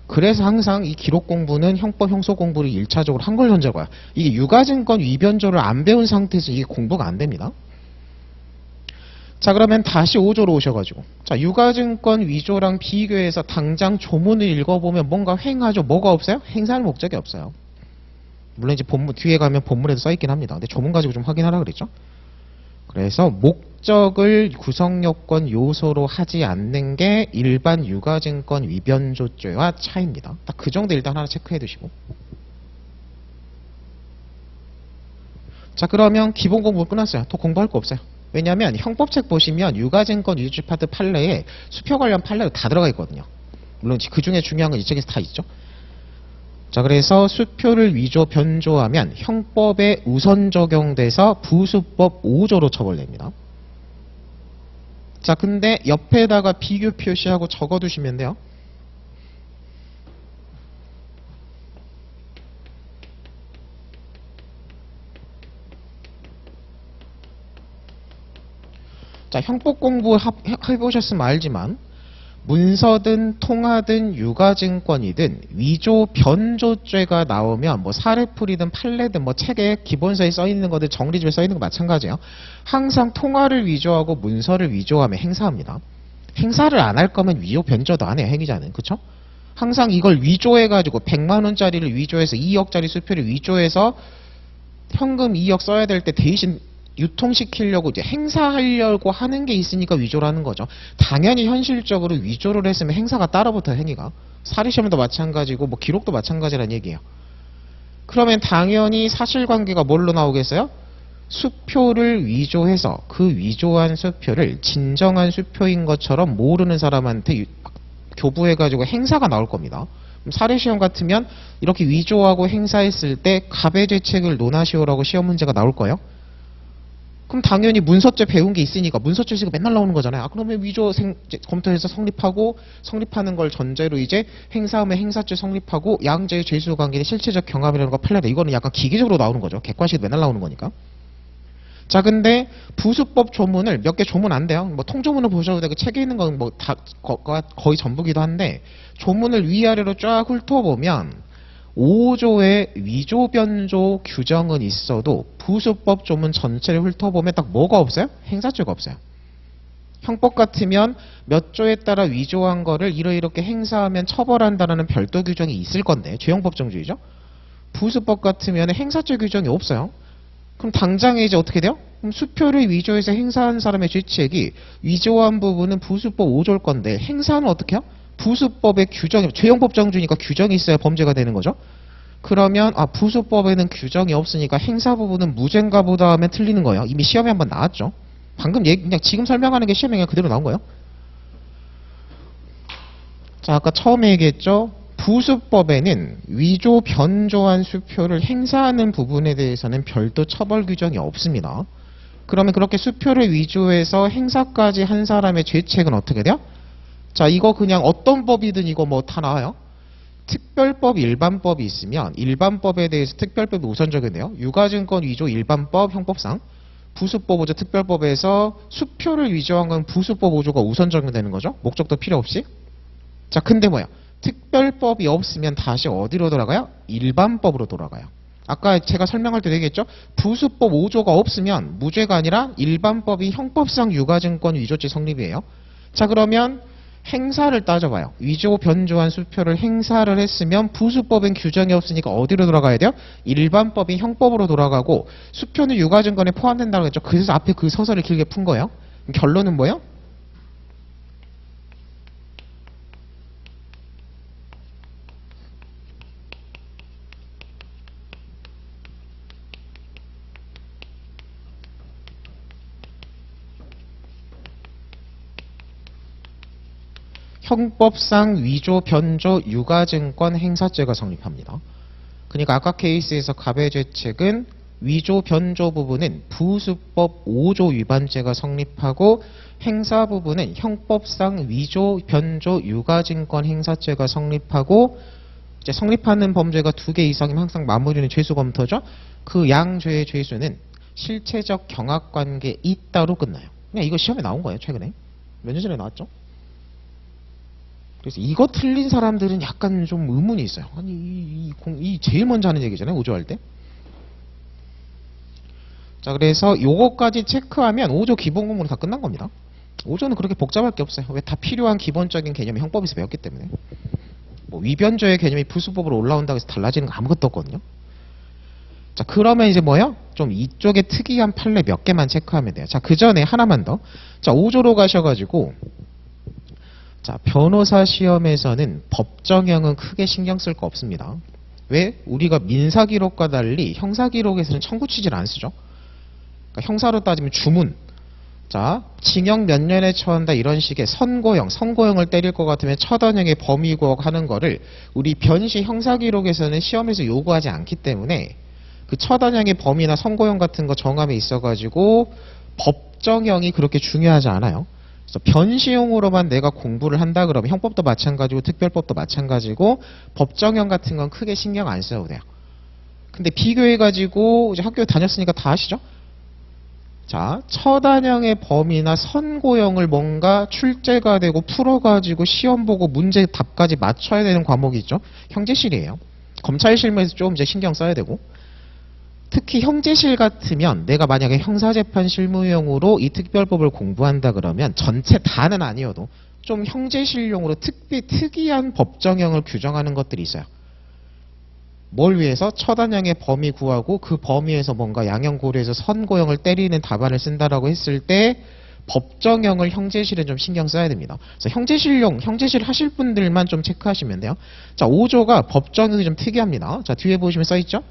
그래서 항상 이 기록 공부는 형법 형소 공부를 1차적으로 한 걸 현저가요. 이게 유가증권 위변조를 안 배운 상태에서 이게 공부가 안 됩니다. 자, 그러면 다시 5조로 오셔가지고, 자, 유가증권 위조랑 비교해서 당장 조문을 읽어보면 뭔가 횡하죠. 뭐가 없어요? 행사할 목적이 없어요. 물론 이제 본문 뒤에 가면 본문에도 써있긴 합니다. 근데 조문 가지고 좀 확인하라 그랬죠. 그래서 목적을 구성요건 요소로 하지 않는 게 일반 유가증권 위변조죄와 차이입니다. 딱 그 정도 일단 하나 체크해 두시고. 자, 그러면 기본 공부 끝났어요. 더 공부할 거 없어요. 왜냐하면 형법책 보시면 유가증권 위조죄 파트 판례에 수표 관련 판례로 다 들어가 있거든요. 물론 그 중에 중요한 건 이 책에서 다 있죠. 자, 그래서 수표를 위조 변조하면 형법에 우선 적용돼서 부수법 5조로 처벌됩니다. 자, 근데 옆에다가 비교 표시하고 적어두시면 돼요. 자, 형법 공부 해보셨으면 알지만 문서든 통화든 유가증권이든 위조 변조죄가 나오면 뭐 사례풀이든 판례든 뭐 책에 기본서에 써있는 거든 정리집에 써있는 거 마찬가지예요. 항상 통화를 위조하고 문서를 위조하면 행사합니다. 행사를 안 할 거면 위조 변조도 안 해요. 행위자는. 그쵸? 항상 이걸 위조해가지고 100만 원짜리를 위조해서 2억짜리 수표를 위조해서 현금 2억 써야 될 때 대신 유통시키려고 이제 행사하려고 하는 게 있으니까 위조를 하는 거죠. 당연히 현실적으로 위조를 했으면 행사가 따라붙어요. 행위가. 사례시험도 마찬가지고 뭐 기록도 마찬가지란 얘기예요. 그러면 당연히 사실관계가 뭘로 나오겠어요? 수표를 위조해서 그 위조한 수표를 진정한 수표인 것처럼 모르는 사람한테 교부해가지고 행사가 나올 겁니다. 사례시험 같으면 이렇게 위조하고 행사했을 때 가배제책을 논하시오라고 시험 문제가 나올 거예요. 그럼 당연히 문서죄 배운 게 있으니까 문서죄식이 맨날 나오는 거잖아요. 그러면 위조 검토해서 성립하고, 성립하는 걸 전제로 이제 행사음의 행사죄 성립하고 양죄의 죄수 관계의 실체적 경험이라는 거 판례다. 이거는 약간 기계적으로 나오는 거죠. 객관식이 맨날 나오는 거니까. 자, 근데 부수법 조문을 몇 개 조문 안 돼요. 뭐 통조문을 보셔도 되고 책에 있는 건 뭐 다 거의 전부기도 한데 조문을 위아래로 쫙 훑어보면 5조의 위조 변조 규정은 있어도 부수법 조문 전체를 훑어보면 딱 뭐가 없어요? 행사죄가 없어요. 형법 같으면 몇 조에 따라 위조한 거를 이렇게 행사하면 처벌한다는 별도 규정이 있을 건데 죄형법정주의죠. 부수법 같으면 행사죄 규정이 없어요. 그럼 당장에 이제 어떻게 돼요? 그럼 수표를 위조해서 행사한 사람의 죄책이 위조한 부분은 부수법 5조일 건데 행사는 어떻게 해요? 부수법의 규정이 죄형법정주의니까 규정이 있어야 범죄가 되는 거죠. 그러면 부수법에는 규정이 없으니까 행사 부분은 무죄인가 보다 하면 틀리는 거예요. 이미 시험에 한번 나왔죠. 방금 그냥 지금 설명하는 게 시험에 그냥 그대로 나온 거예요. 자, 아까 처음에 얘기했죠. 부수법에는 위조 변조한 수표를 행사하는 부분에 대해서는 별도 처벌 규정이 없습니다. 그러면 그렇게 수표를 위조해서 행사까지 한 사람의 죄책은 어떻게 돼요? 자, 이거 그냥 어떤 법이든 이거 뭐 다 나와요. 특별법, 일반법이 있으면 일반법에 대해서 특별법이 우선적인데요. 유가증권 위조 일반법 형법상 부수법 5조 특별법에서 수표를 위조한 건 부수법 5조가 우선 적용되는 거죠. 목적도 필요 없이. 자, 근데 뭐야? 특별법이 없으면 다시 어디로 돌아가요? 일반법으로 돌아가요. 아까 제가 설명할 때 얘기했죠. 부수법 5조가 없으면 무죄가 아니라 일반법이 형법상 유가증권 위조죄 성립이에요. 자, 그러면 행사를 따져봐요. 위조 변조한 수표를 행사를 했으면 부수법엔 규정이 없으니까 어디로 돌아가야 돼요? 일반법이 형법으로 돌아가고 수표는 유가증권에 포함된다고 했죠. 그래서 앞에 그 서설을 길게 푼 거예요. 결론은 뭐예요? 형법상 위조, 변조, 유가증권 행사죄가 성립합니다. 그러니까 아까 케이스에서 가배죄책은 위조, 변조 부분은 부수법 5조 위반죄가 성립하고 행사 부분은 형법상 위조, 변조, 유가증권 행사죄가 성립하고 이제 성립하는 범죄가 2개 이상이면 항상 마무리는 죄수 검토죠. 그 양죄의 죄수는 실체적 경합관계 있다로 끝나요. 그냥 이거 시험에 나온 거예요. 최근에. 몇 년 전에 나왔죠. 그래서 이거 틀린 사람들은 약간 좀 의문이 있어요. 아니 이 제일 먼저 하는 얘기잖아요. 5조 할 때. 자, 그래서 요거까지 체크하면 5조 기본 공부는 다 끝난 겁니다. 5조는 그렇게 복잡할 게 없어요. 왜 다 필요한 기본적인 개념이 형법에서 배웠기 때문에. 뭐 위변조의 개념이 부수법으로 올라온다고 해서 달라지는 거 아무것도 없거든요. 자, 그러면 이제 뭐예요? 좀 이쪽에 특이한 판례 몇 개만 체크하면 돼요. 자, 그 전에 하나만 더. 자, 5조로 가셔가지고 자, 변호사 시험에서는 법정형은 크게 신경 쓸 거 없습니다. 왜? 우리가 민사기록과 달리 형사기록에서는 청구 취지를 안 쓰죠. 그러니까 형사로 따지면 주문. 자, 징역 몇 년에 처한다 이런 식의 선고형을 때릴 것 같으면 처단형의 범위구역 하는 거를 우리 변시 형사기록에서는 시험에서 요구하지 않기 때문에 그 처단형의 범위나 선고형 같은 거 정함에 있어가지고 법정형이 그렇게 중요하지 않아요. 그래서 변시용으로만 내가 공부를 한다 그러면 형법도 마찬가지고 특별법도 마찬가지고 법정형 같은 건 크게 신경 안 써도 돼요. 근데 비교해가지고 이제 학교에 다녔으니까 다 아시죠? 자, 처단형의 범위나 선고형을 뭔가 출제가 되고 풀어가지고 시험 보고 문제 답까지 맞춰야 되는 과목이 있죠. 형제실이에요. 검찰 실무에서 좀 이제 신경 써야 되고. 특히 형제실 같으면 내가 만약에 형사재판 실무용으로 이 특별법을 공부한다 그러면 전체 다는 아니어도 좀 형제실용으로 특이한 법정형을 규정하는 것들이 있어요. 뭘 위해서? 처단형의 범위 구하고 그 범위에서 뭔가 양형고려해서 선고형을 때리는 답안을 쓴다라고 했을 때 법정형을 형제실은 좀 신경 써야 됩니다. 그래서 형제실 하실 분들만 좀 체크하시면 돼요. 자, 5조가 법정형이 좀 특이합니다. 자, 뒤에 보시면 써있죠?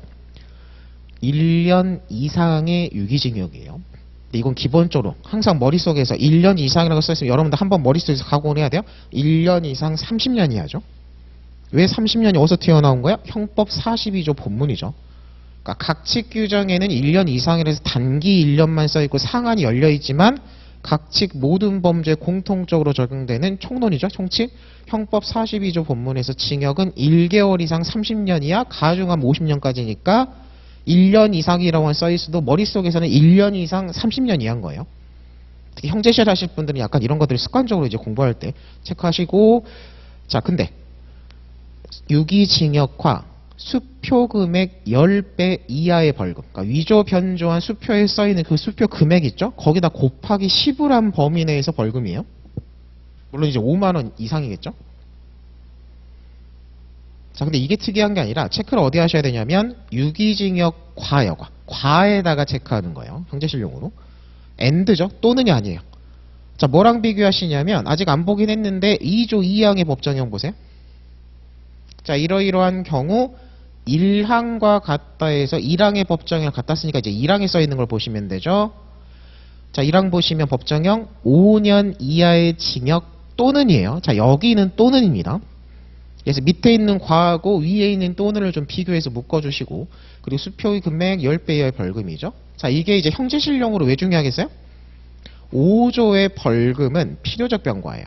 1년 이상의 유기징역이에요. 근데 이건 기본적으로 항상 머릿속에서 1년 이상이라고 써있으면 여러분들 한번 머릿속에서 각오를 해야 돼요. 1년 이상 30년 이하죠. 왜 30년이 어디서 튀어나온 거야? 형법 42조 본문이죠. 그러니까 각칙 규정에는 1년 이상이라서 단기 1년만 써있고 상한이 열려있지만 각칙 모든 범죄에 공통적으로 적용되는 총론이죠. 총칙. 형법 42조 본문에서 징역은 1개월 이상 30년 이하, 가중하면 50년까지니까 1년 이상이라고 써있어도 머릿속에서는 1년 이상 30년 이하인 거예요. 특히 형제실 하실 분들은 약간 이런 것들을 습관적으로 이제 공부할 때 체크하시고. 자, 근데 유기징역화 수표 금액 10배 이하의 벌금. 그러니까 위조 변조한 수표에 써있는 그 수표 금액 있죠? 거기다 곱하기 10을 한 범위 내에서 벌금이에요. 물론 이제 5만 원 이상이겠죠? 자, 근데 이게 특이한 게 아니라 체크를 어디 하셔야 되냐면 유기징역 과여과. 과에다가 체크하는 거예요. 형제실용으로. and죠? 또는이 아니에요. 자, 뭐랑 비교하시냐면 아직 안 보긴 했는데 2조 2항의 법정형 보세요. 자, 이러이러한 경우 1항과 같다 해서 1항의 법정형을 갖다 쓰니까 이제 1항에 써 있는 걸 보시면 되죠. 자, 1항 보시면 법정형 5년 이하의 징역 또는이에요. 자, 여기는 또는입니다. 그래서 밑에 있는 과하고 위에 있는 또는을 좀 비교해서 묶어주시고, 그리고 수표의 금액 10배 이하의 벌금이죠. 자, 이게 이제 형제실용으로 왜 중요하겠어요? 5조의 벌금은 필요적 병과예요.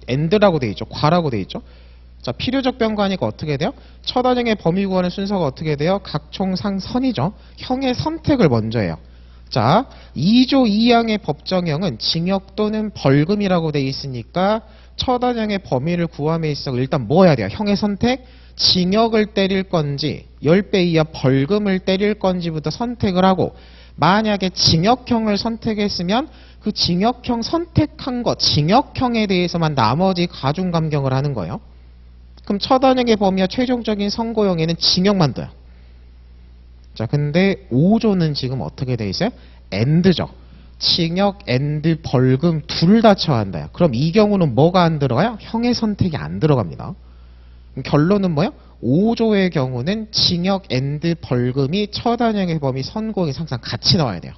and라고 돼 있죠. 과라고 돼 있죠. 자, 필요적 병과니까 어떻게 돼요? 처단형의 범위 구하는 순서가 어떻게 돼요? 각총상선이죠. 형의 선택을 먼저 해요. 자, 2조 2항의 법정형은 징역 또는 벌금이라고 돼 있으니까 처단형의 범위를 구함에 있어 일단 뭐 해야 돼요? 형의 선택, 징역을 때릴 건지 10배 이하 벌금을 때릴 건지부터 선택을 하고, 만약에 징역형을 선택했으면 그 징역형 선택한 것, 징역형에 대해서만 나머지 가중감경을 하는 거예요. 그럼 처단형의 범위와 최종적인 선고형에는 징역만 둬요. 자, 근데 5조는 지금 어떻게 돼 있어요? and죠. 징역, and, 벌금 둘 다 처한다요. 그럼 이 경우는 뭐가 안 들어가요? 형의 선택이 안 들어갑니다. 그럼 결론은 뭐예요? 5조의 경우는 징역, and, 벌금이 처단형의 범위 선고형이 항상 같이 나와야 돼요.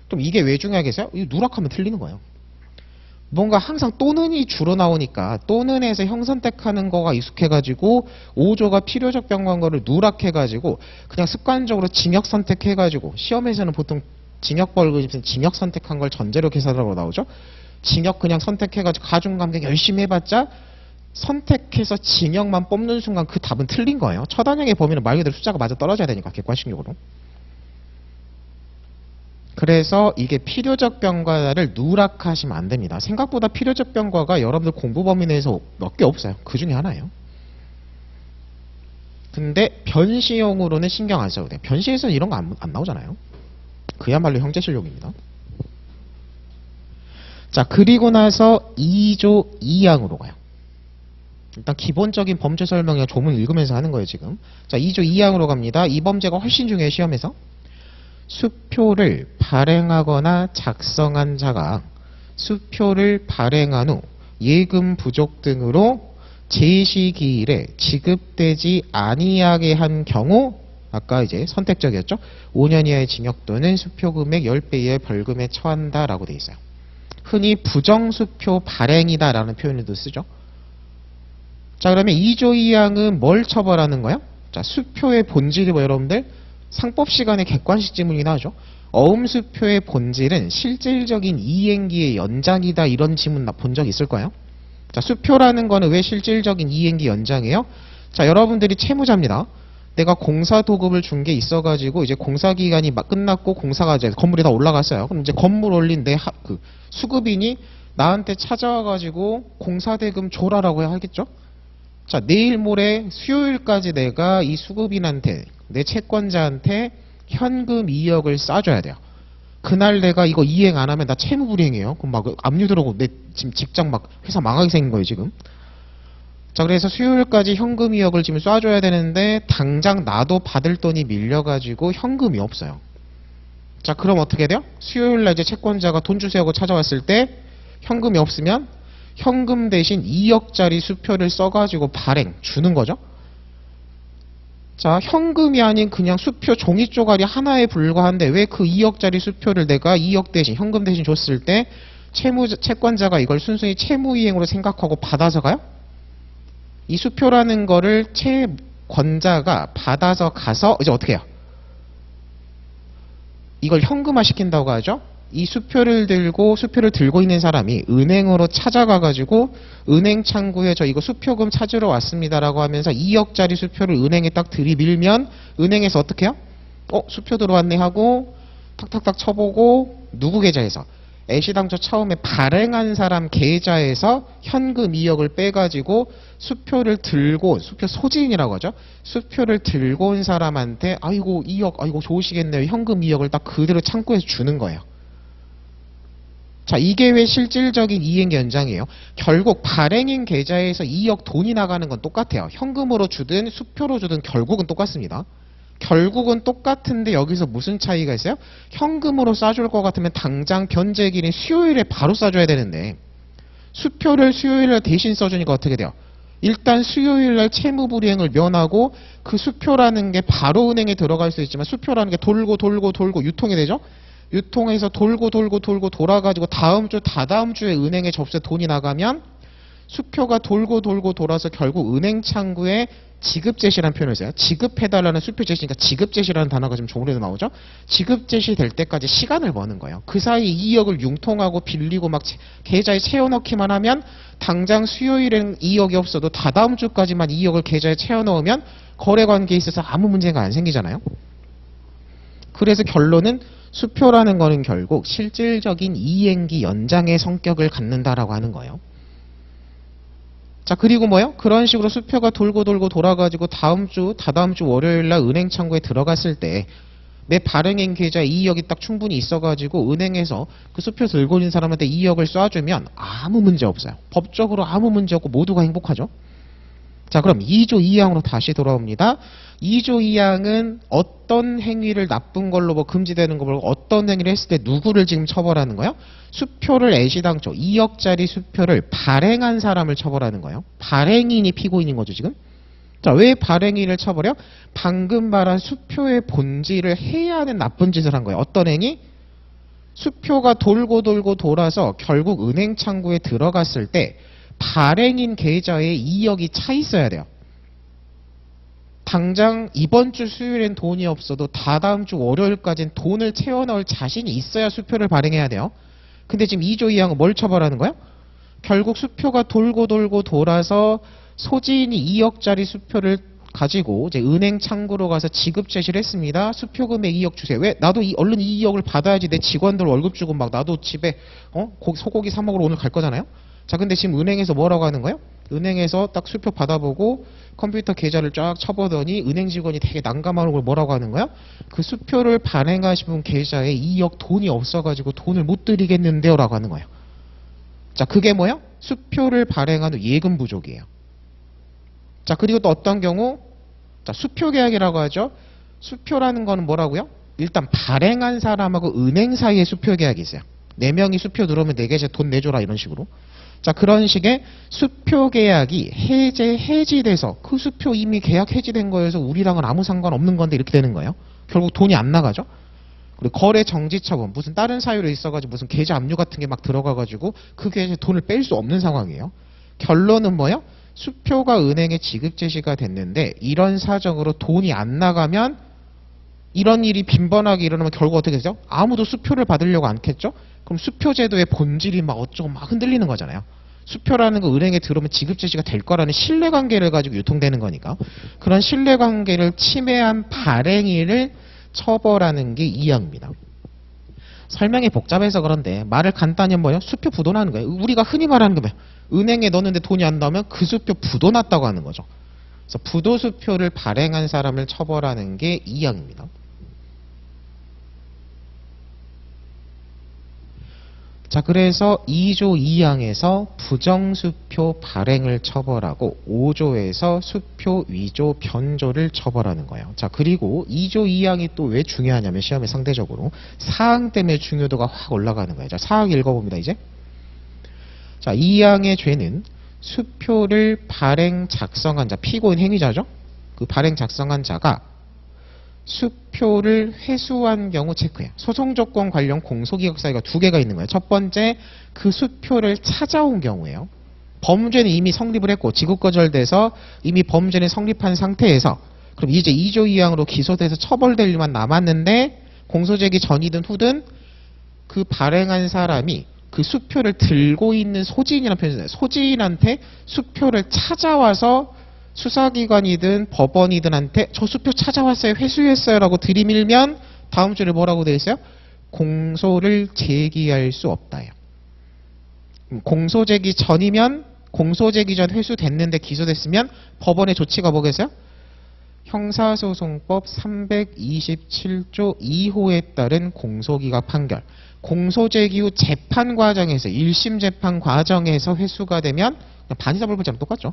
그럼 이게 왜 중요하겠어요? 이거 누락하면 틀리는 거예요. 뭔가 항상 또는이 주로 나오니까 또는에서 형 선택하는 거가 익숙해가지고 5조가 필요적 병과한 거를 누락해가지고 그냥 습관적으로 징역 선택해가지고, 시험에서는 보통 징역 벌금 징역 선택한 걸 전제로 계산하라고 나오죠. 징역 그냥 선택해가지고 가중감경 열심히 해봤자 선택해서 징역만 뽑는 순간 그 답은 틀린 거예요. 처단형의 범위는 말 그대로 숫자가 맞아 떨어져야 되니까, 객관식적으로. 그래서 이게 필요적 병과를 누락하시면 안 됩니다. 생각보다 필요적 병과가 여러분들 공부 범위 내에서 몇 개 없어요. 그 중에 하나예요. 근데 변시용으로는 신경 안 써도 돼요. 변시에서는 이런 거 안 나오잖아요. 그야말로 형제실용입니다. 자, 그리고 나서 2조 2항으로 가요. 일단 기본적인 범죄 설명이랑 조문 읽으면서 하는 거예요, 지금. 자, 2조 2항으로 갑니다. 이 범죄가 훨씬 중요해요, 시험에서. 수표를 발행하거나 작성한 자가 수표를 발행한 후 예금 부족 등으로 제시기일에 지급되지 아니하게 한 경우, 아까 이제 선택적이었죠. 5년 이하의 징역 또는 수표 금액 10배 이하의 벌금에 처한다라고 돼 있어요. 흔히 부정수표 발행이다라는 표현도 쓰죠. 자, 그러면 2조 2항은 뭘 처벌하는 거예요? 자, 수표의 본질이 뭐 여러분들? 상법 시간에 객관식 지문이 나오죠. 어음수표의 본질은 실질적인 이행기의 연장이다, 이런 지문 본 적 있을 거예요. 자, 수표라는 거는 왜 실질적인 이행기 연장이에요? 자, 여러분들이 채무자입니다. 내가 공사 도급을 준 게 있어가지고 이제 공사 기간이 막 끝났고 공사가 이제 건물이 다 올라갔어요. 그럼 이제 건물 올린 내 수급인이 나한테 찾아와가지고 공사 대금 줘라라고 하겠죠. 자, 내일 모레 수요일까지 내가 이 수급인한테, 내 채권자한테 현금 2억을 싸줘야 돼요. 그날 내가 이거 이행 안 하면 나 채무불이행이에요. 그럼 막 압류 들어오고 내 지금 직장 막 회사 망하게 생긴 거예요, 지금. 자, 그래서 수요일까지 현금 2억을 지금 쏴줘야 되는데 당장 나도 받을 돈이 밀려가지고 현금이 없어요. 자, 그럼 어떻게 돼요? 수요일날 이제 채권자가 돈 주세요 하고 찾아왔을 때 현금이 없으면 현금 대신 2억짜리 수표를 써가지고 발행 주는 거죠. 자, 현금이 아닌 그냥 수표 종이 쪼가리 하나에 불과한데 왜 그 2억짜리 수표를 내가 2억 대신 현금 대신 줬을 때 채권자가 이걸 순순히 채무이행으로 생각하고 받아서 가요? 이 수표라는 거를 채권자가 받아서 가서 이제 어떻게 해요? 이걸 현금화 시킨다고 하죠. 이 수표를 들고 있는 사람이 은행으로 찾아가 가지고 은행 창구에 저 이거 수표금 찾으러 왔습니다라고 하면서 2억짜리 수표를 은행에 딱 들이밀면 은행에서 어떻게 해요? 수표 들어왔네 하고 탁탁탁 쳐보고 누구 계좌에서? 애시당초 처음에 발행한 사람 계좌에서 현금 2억을 빼가지고 수표를 들고, 수표 소진이라고 하죠. 수표를 들고 온 사람한테 아이고 2억, 아이고 좋으시겠네요. 현금 2억을 딱 그대로 창구에서 주는 거예요. 자, 이게 왜 실질적인 이행 연장이에요? 결국 발행인 계좌에서 2억 돈이 나가는 건 똑같아요. 현금으로 주든 수표로 주든 결국은 똑같습니다. 결국은 똑같은데 여기서 무슨 차이가 있어요? 현금으로 싸줄 것 같으면 당장 변제기일인 수요일에 바로 싸줘야 되는데 수표를 수요일날 대신 써주니까 어떻게 돼요? 일단 수요일날 채무불이행을 면하고 그 수표라는 게 바로 은행에 들어갈 수 있지만 수표라는 게 돌고 유통이 되죠? 유통해서 돌고 돌아가지고 다음 주 다다음 주에 은행에 접수해 돈이 나가면 수표가 돌고 돌아서 결국 은행 창구에 지급제시라는 표현을 써요. 지급해달라는 수표 제시니까 지급제시라는 단어가 지금 종료로 나오죠. 지급제시 될 때까지 시간을 버는 거예요. 그 사이 2억을 융통하고 빌리고 막 계좌에 채워넣기만 하면 당장 수요일엔 2억이 없어도 다다음 주까지만 2억을 계좌에 채워넣으면 거래관계에 있어서 아무 문제가 안 생기잖아요. 그래서 결론은 수표라는 거는 결국 실질적인 이행기 연장의 성격을 갖는다라고 하는 거예요. 자, 그리고 뭐요? 그런 식으로 수표가 돌고 돌아가지고 다다음 주 월요일 날 은행 창구에 들어갔을 때 내 발행인 계좌에 2억이 딱 충분히 있어가지고 은행에서 그 수표 들고 있는 사람한테 2억을 쏴주면 아무 문제 없어요. 법적으로 아무 문제 없고 모두가 행복하죠. 자, 그럼 2조 2항으로 다시 돌아옵니다. 2조 2항은 어떤 행위를 나쁜 걸로 뭐 금지되는 거 말고 어떤 행위를 했을 때 누구를 지금 처벌하는 거예요? 수표를 애시당초 2억짜리 수표를 발행한 사람을 처벌하는 거예요. 발행인이 피고인인 거죠, 지금. 자, 왜 발행인을 처벌해요? 방금 말한 수표의 본질을 해야 하는 나쁜 짓을 한 거예요. 어떤 행위? 수표가 돌고 돌아서 결국 은행 창구에 들어갔을 때 발행인 계좌에 2억이 차 있어야 돼요. 당장 이번 주 수요일엔 돈이 없어도 다다음 주 월요일까지는 돈을 채워 넣을 자신이 있어야 수표를 발행해야 돼요. 근데 지금 2조 2항은 뭘 처벌하는 거예요? 결국 수표가 돌고 돌아서 소지인이 2억짜리 수표를 가지고 이제 은행 창구로 가서 지급 제시를 했습니다. 수표 금액 2억 주세요. 왜? 나도 얼른 2억을 받아야지 내 직원들 월급 주고 막 나도 집에 소고기 사 먹으러 오늘 갈 거잖아요. 자, 근데 지금 은행에서 뭐라고 하는 거예요? 은행에서 딱 수표 받아보고 컴퓨터 계좌를 쫙 쳐보더니 은행 직원이 되게 난감한 걸 뭐라고 하는 거야? 그 수표를 발행하신 분 계좌에 2억 돈이 없어가지고 돈을 못 드리겠는데요 라고 하는 거예요. 자, 그게 뭐야? 수표를 발행한 후 예금 부족이에요. 자, 그리고 또 어떤 경우? 자, 수표 계약이라고 하죠. 수표라는 거는 뭐라고요? 일단 발행한 사람하고 은행 사이에 수표 계약이 있어요. 4명이 수표 들어오면 4개씩 돈 내줘라 이런 식으로. 자, 그런 식의 수표 계약이 해지돼서 그 수표 이미 계약 해지된 거여서 우리랑은 아무 상관없는 건데 이렇게 되는 거예요. 결국 돈이 안 나가죠. 그리고 거래 정지 처분, 무슨 다른 사유로 있어가지고 무슨 계좌 압류 같은 게 막 들어가가지고 그 계좌에 돈을 뺄 수 없는 상황이에요. 결론은 뭐예요? 수표가 은행에 지급 제시가 됐는데 이런 사정으로 돈이 안 나가면 이런 일이 빈번하게 일어나면 결국 어떻게 되죠? 아무도 수표를 받으려고 않겠죠? 그럼 수표제도의 본질이 막 어쩌고 막 흔들리는 거잖아요. 수표라는 거 은행에 들어오면 지급 제시가 될 거라는 신뢰관계를 가지고 유통되는 거니까 그런 신뢰관계를 침해한 발행인을 처벌하는 게 2항입니다. 설명이 복잡해서 그런데 말을 간단히 뭐예요? 수표 부도나는 거예요. 우리가 흔히 말하는 게 뭐예요? 은행에 넣었는데 돈이 안 나오면 그 수표 부도났다고 하는 거죠. 그래서 부도수표를 발행한 사람을 처벌하는 게 2항입니다. 자, 그래서 2조 2항에서 부정수표 발행을 처벌하고 5조에서 수표 위조 변조를 처벌하는 거예요. 자, 그리고 2조 2항이 또 왜 중요하냐면 시험에 상대적으로 4항 때문에 중요도가 확 올라가는 거예요. 자, 4항 읽어봅니다 이제. 자, 2항의 죄는 수표를 발행 작성한 자, 피고인 행위자죠. 그 발행 작성한 자가 수표를 회수한 경우 체크해요. 소송조건 관련 공소기각 사유가 2개가 있는 거예요. 첫 번째, 그 수표를 찾아온 경우예요. 범죄는 이미 성립을 했고 지급거절돼서 이미 범죄는 성립한 상태에서 그럼 이제 2조 2항으로 기소돼서 처벌될 일만 남았는데 공소제기 전이든 후든 그 발행한 사람이 그 수표를 들고 있는 소지인이라는 표현이 있어요. 소지인한테 수표를 찾아와서 수사기관이든 법원이든한테 저 수표 찾아왔어요, 회수했어요 라고 들이밀면 다음 줄에 뭐라고 되어 있어요? 공소를 제기할 수 없다예요. 공소 제기 전이면 공소 제기 전 회수됐는데 기소됐으면 법원의 조치가 뭐겠어요? 형사소송법 327조 2호에 따른 공소기각 판결. 공소 제기 후 재판 과정에서 1심 재판 과정에서 회수가 되면 반의사불벌죄랑 똑같죠.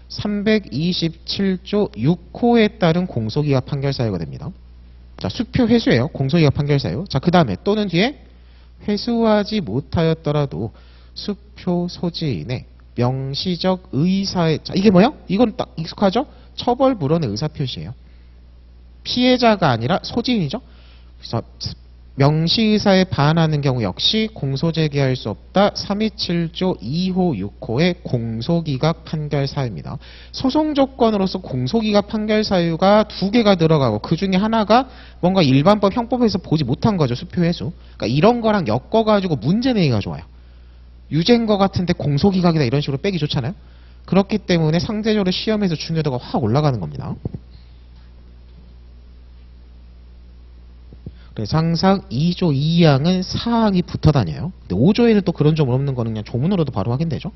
327조 6호에 따른 공소기각 판결 사유가 됩니다. 자, 수표 회수예요. 공소기각 판결 사유. 자, 그 다음에 또는 뒤에 회수하지 못하였더라도 수표 소지인의 명시적 의사의, 자, 이게 뭐야? 이건 딱 익숙하죠? 처벌 불원의 의사 표시예요. 피해자가 아니라 소지인이죠. 그래서 명시의사에 반하는 경우 역시 공소 제기할 수 없다. 327조 2호 6호의 공소기각 판결 사유입니다. 소송 조건으로서 공소기각 판결 사유가 두 개가 들어가고 그 중에 하나가 뭔가 일반법 형법에서 보지 못한 거죠. 수표 회수. 그러니까 이런 거랑 엮어가지고 문제 내기가 좋아요. 유죄인 거 같은데 공소기각이다 이런 식으로 빼기 좋잖아요. 그렇기 때문에 상대적으로 시험에서 중요도가 확 올라가는 겁니다. 그래서 항상 2조 2항은 사항이 붙어 다녀요. 근데 5조에는 또 그런 점 없는 거는 그냥 조문으로도 바로 확인되죠.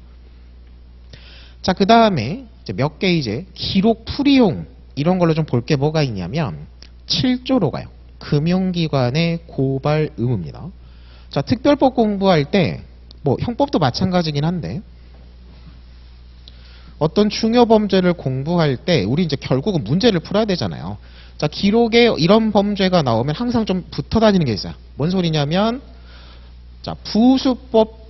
자, 그 다음에 몇 개 이제 기록 풀이용 이런 걸로 좀 볼 게 뭐가 있냐면 7조로 가요. 금융기관의 고발 의무입니다. 자, 특별법 공부할 때 뭐 형법도 마찬가지긴 한데 어떤 중요 범죄를 공부할 때 우리 이제 결국은 문제를 풀어야 되잖아요. 자, 기록에 이런 범죄가 나오면 항상 좀 붙어 다니는 게 있어요. 뭔 소리냐면 자, 부수법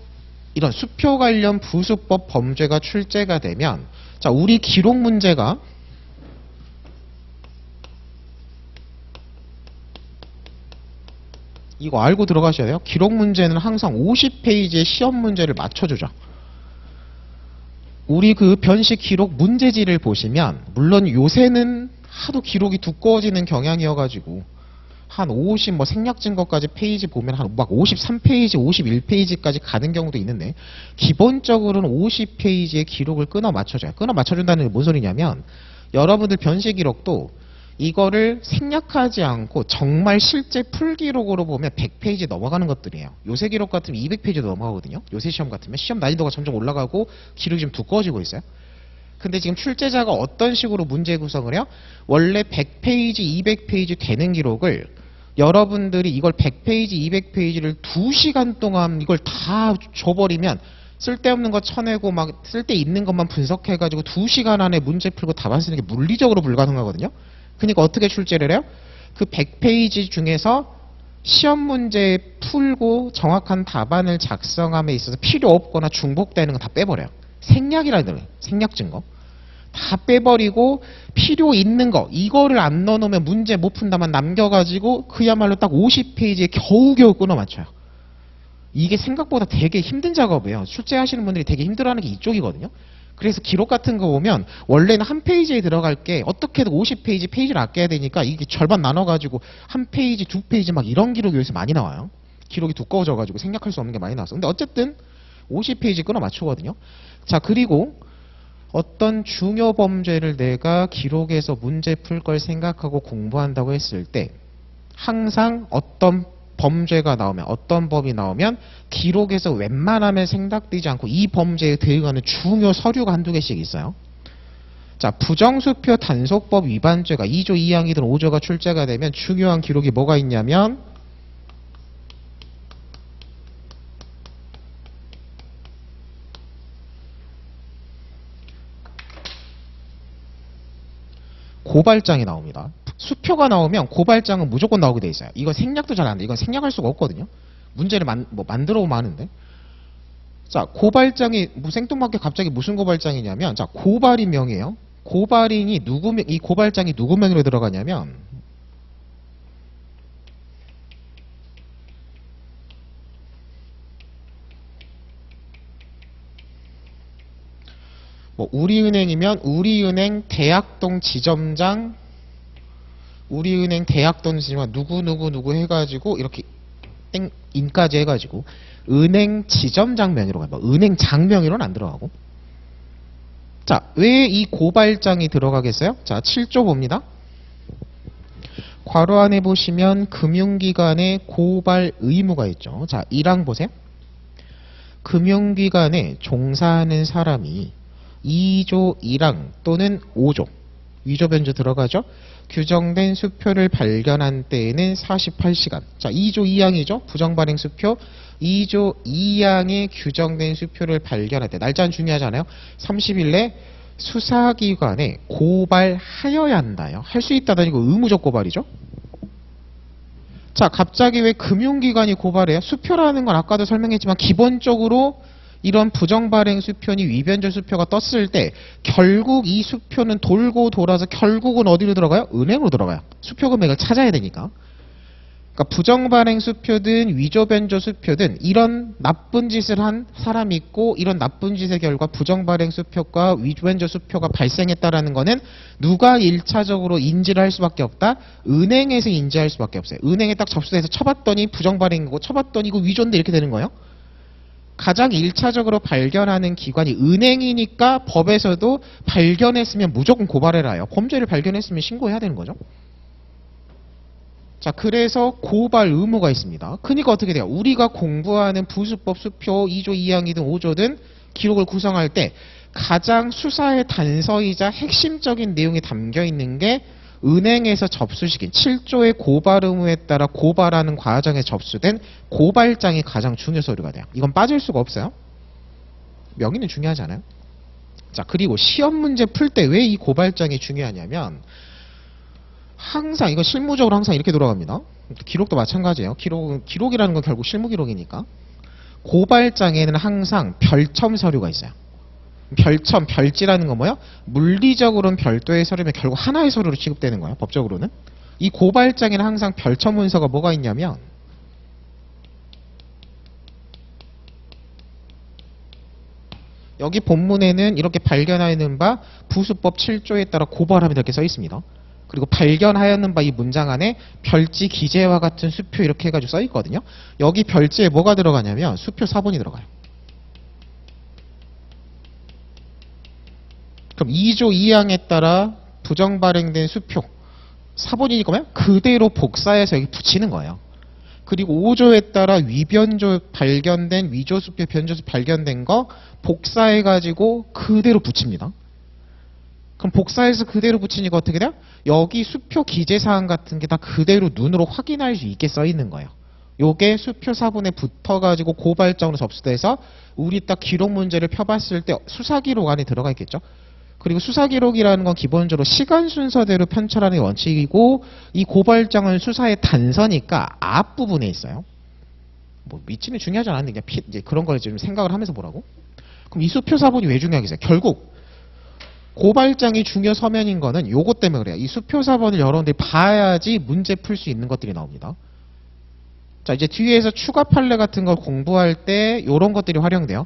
이런 수표 관련 부수법 범죄가 출제가 되면 자, 우리 기록 문제가 이거 알고 들어가셔야 돼요. 기록 문제는 항상 50페이지의 시험 문제를 맞춰주죠. 우리 그 변식 기록 문제지를 보시면 물론 요새는 하도 기록이 두꺼워지는 경향이어가지고 한 50 뭐 생략 증거까지 페이지 보면 한 막 53페이지, 51페이지까지 가는 경우도 있는데 기본적으로는 50페이지의 기록을 끊어 맞춰줘요. 끊어 맞춰준다는 게 뭔 소리냐면 여러분들 변식 기록도 이거를 생략하지 않고 정말 실제 풀 기록으로 보면 100페이지 넘어가는 것들이에요. 요새 기록 같으면 200페이지도 넘어가거든요. 요새 시험 같으면 시험 난이도가 점점 올라가고 기록이 좀 두꺼워지고 있어요. 근데 지금 출제자가 어떤 식으로 문제 구성을 해요? 원래 100페이지, 200페이지 되는 기록을 여러분들이 이걸 100페이지, 200페이지를 2시간 동안 이걸 다 줘버리면 쓸데없는 거 쳐내고 막 쓸데있는 것만 분석해가지고 2시간 안에 문제 풀고 답안 쓰는 게 물리적으로 불가능하거든요. 그러니까 어떻게 출제를 해요? 그 100페이지 중에서 시험 문제 풀고 정확한 답안을 작성함에 있어서 필요 없거나 중복되는 거 다 빼버려요. 생략이라는 거예요. 생략 증거. 다 빼버리고 필요 있는 거 이거를 안 넣어놓으면 문제 못 푼다만 남겨가지고 그야말로 딱 50페이지에 겨우겨우 끊어 맞춰요. 이게 생각보다 되게 힘든 작업이에요. 출제하시는 분들이 되게 힘들어하는 게 이쪽이거든요. 그래서 기록 같은 거 보면 원래는 한 페이지에 들어갈 게 어떻게든 50페이지 페이지를 아껴야 되니까 이게 절반 나눠가지고 한 페이지, 두 페이지 막 이런 기록이 요새 많이 나와요. 기록이 두꺼워져가지고 생략할 수 없는 게 많이 나왔어. 근데 어쨌든 50페이지 끊어 맞추거든요. 자, 그리고 어떤 중요 범죄를 내가 기록에서 문제 풀 걸 생각하고 공부한다고 했을 때 항상 어떤 범죄가 나오면 어떤 법이 나오면 기록에서 웬만하면 생략되지 않고 이 범죄에 대응하는 중요 서류가 한두 개씩 있어요. 자, 부정수표 단속법 위반죄가 2조 2항이든 5조가 출제가 되면 중요한 기록이 뭐가 있냐면 고발장이 나옵니다. 수표가 나오면 고발장은 무조건 나오게 돼 있어요. 이건 생략도 잘 안 돼. 이건 생략할 수가 없거든요. 문제를 만들어 오면 하는데. 자, 고발장이 생뚱맞게 갑자기 무슨 고발장이냐면 자, 고발인명이에요. 고발인이 이 고발장이 누구 명의로 들어가냐면 뭐 우리은행이면 우리은행 대학동 지점장 우리은행 대학동 지점장 누구 해가지고 이렇게 인까지 해가지고 은행 지점장 명의로 가요. 뭐 은행 장 명의로는 안 들어가고. 자, 왜 이 고발장이 들어가겠어요? 자, 7조 봅니다. 괄호 안에 보시면 금융기관에 고발 의무가 있죠. 자, 1항 보세요. 금융기관에 종사하는 사람이 2조 1항 또는 5조 위조 변조 들어가죠. 규정된 수표를 발견한 때에는 48시간. 자, 2조 2항이죠. 부정발행 수표. 2조 2항에 규정된 수표를 발견할 때 날짜는 중요하잖아요. 30일 내 수사기관에 고발하여야 한다요. 할 수 있다는 이거 의무적 고발이죠. 자, 갑자기 왜 금융기관이 고발해요? 수표라는 건 아까도 설명했지만 기본적으로 이런 부정발행 수표니 위변조 수표가 떴을 때 결국 이 수표는 돌고 돌아서 결국은 어디로 들어가요? 은행으로 들어가요. 수표 금액을 찾아야 되니까. 그러니까 부정발행 수표든 위조변조 수표든 이런 나쁜 짓을 한 사람이 있고 이런 나쁜 짓의 결과 부정발행 수표과 위조변조 수표가 발생했다라는 거는 누가 1차적으로 인지를 할 수밖에 없다? 은행에서 인지할 수밖에 없어요. 은행에 딱 접수해서 쳐봤더니 부정발행이고 쳐봤더니 이거 위조인데 이렇게 되는 거예요. 가장 1차적으로 발견하는 기관이 은행이니까 법에서도 발견했으면 무조건 고발해라요. 범죄를 발견했으면 신고해야 되는 거죠. 자, 그래서 고발 의무가 있습니다. 그러니까 어떻게 돼요? 우리가 공부하는 부수법 수표 2조 2항이든 5조든 기록을 구성할 때 가장 수사의 단서이자 핵심적인 내용이 담겨 있는 게 은행에서 접수시킨 7조의 고발 의무에 따라 고발하는 과정에 접수된 고발장이 가장 중요 서류가 돼요. 이건 빠질 수가 없어요. 명의는 중요하잖아요. 자, 그리고 시험 문제 풀 때 왜 이 고발장이 중요하냐면 항상 이거 실무적으로 항상 이렇게 돌아갑니다. 기록도 마찬가지예요. 기록이라는 건 결국 실무 기록이니까. 고발장에는 항상 별첨 서류가 있어요. 별첨, 별지라는 건 뭐예요? 물리적으로는 별도의 서류면 결국 하나의 서류로 취급되는 거예요. 법적으로는. 이 고발장에는 항상 별첨 문서가 뭐가 있냐면 여기 본문에는 이렇게 발견하였는 바 부수법 7조에 따라 고발하면 이렇게 써 있습니다. 그리고 발견하였는 바 이 문장 안에 별지 기재와 같은 수표 이렇게 해가지고 써 있거든요. 여기 별지에 뭐가 들어가냐면 수표 사본이 들어가요. 그럼 2조 2항에 따라 부정 발행된 수표 사본이니까 뭐야? 그대로 복사해서 여기 붙이는 거예요. 그리고 5조에 따라 위변조 발견된 위조수표 변조수 발견된 거 복사해가지고 그대로 붙입니다. 그럼 복사해서 그대로 붙이니까 어떻게 돼요? 여기 수표 기재사항 같은 게 다 그대로 눈으로 확인할 수 있게 써 있는 거예요. 요게 수표 사본에 붙어가지고 고발장으로 접수돼서 우리 딱 기록 문제를 펴봤을 때 수사기록 안에 들어가 있겠죠. 그리고 수사기록이라는 건 기본적으로 시간 순서대로 편철하는 게 원칙이고 이 고발장은 수사의 단서니까 앞부분에 있어요. 뭐 위치는 중요하지 않았는데 그냥 이제 그런 걸 좀 생각을 하면서 보라고. 그럼 이 수표 사본이 왜 중요하겠어요? 결국 고발장이 중요 서면인 거는 요것 때문에 그래요. 이 수표 사본을 여러분들이 봐야지 문제 풀 수 있는 것들이 나옵니다. 자, 이제 뒤에서 추가 판례 같은 걸 공부할 때 요런 것들이 활용돼요.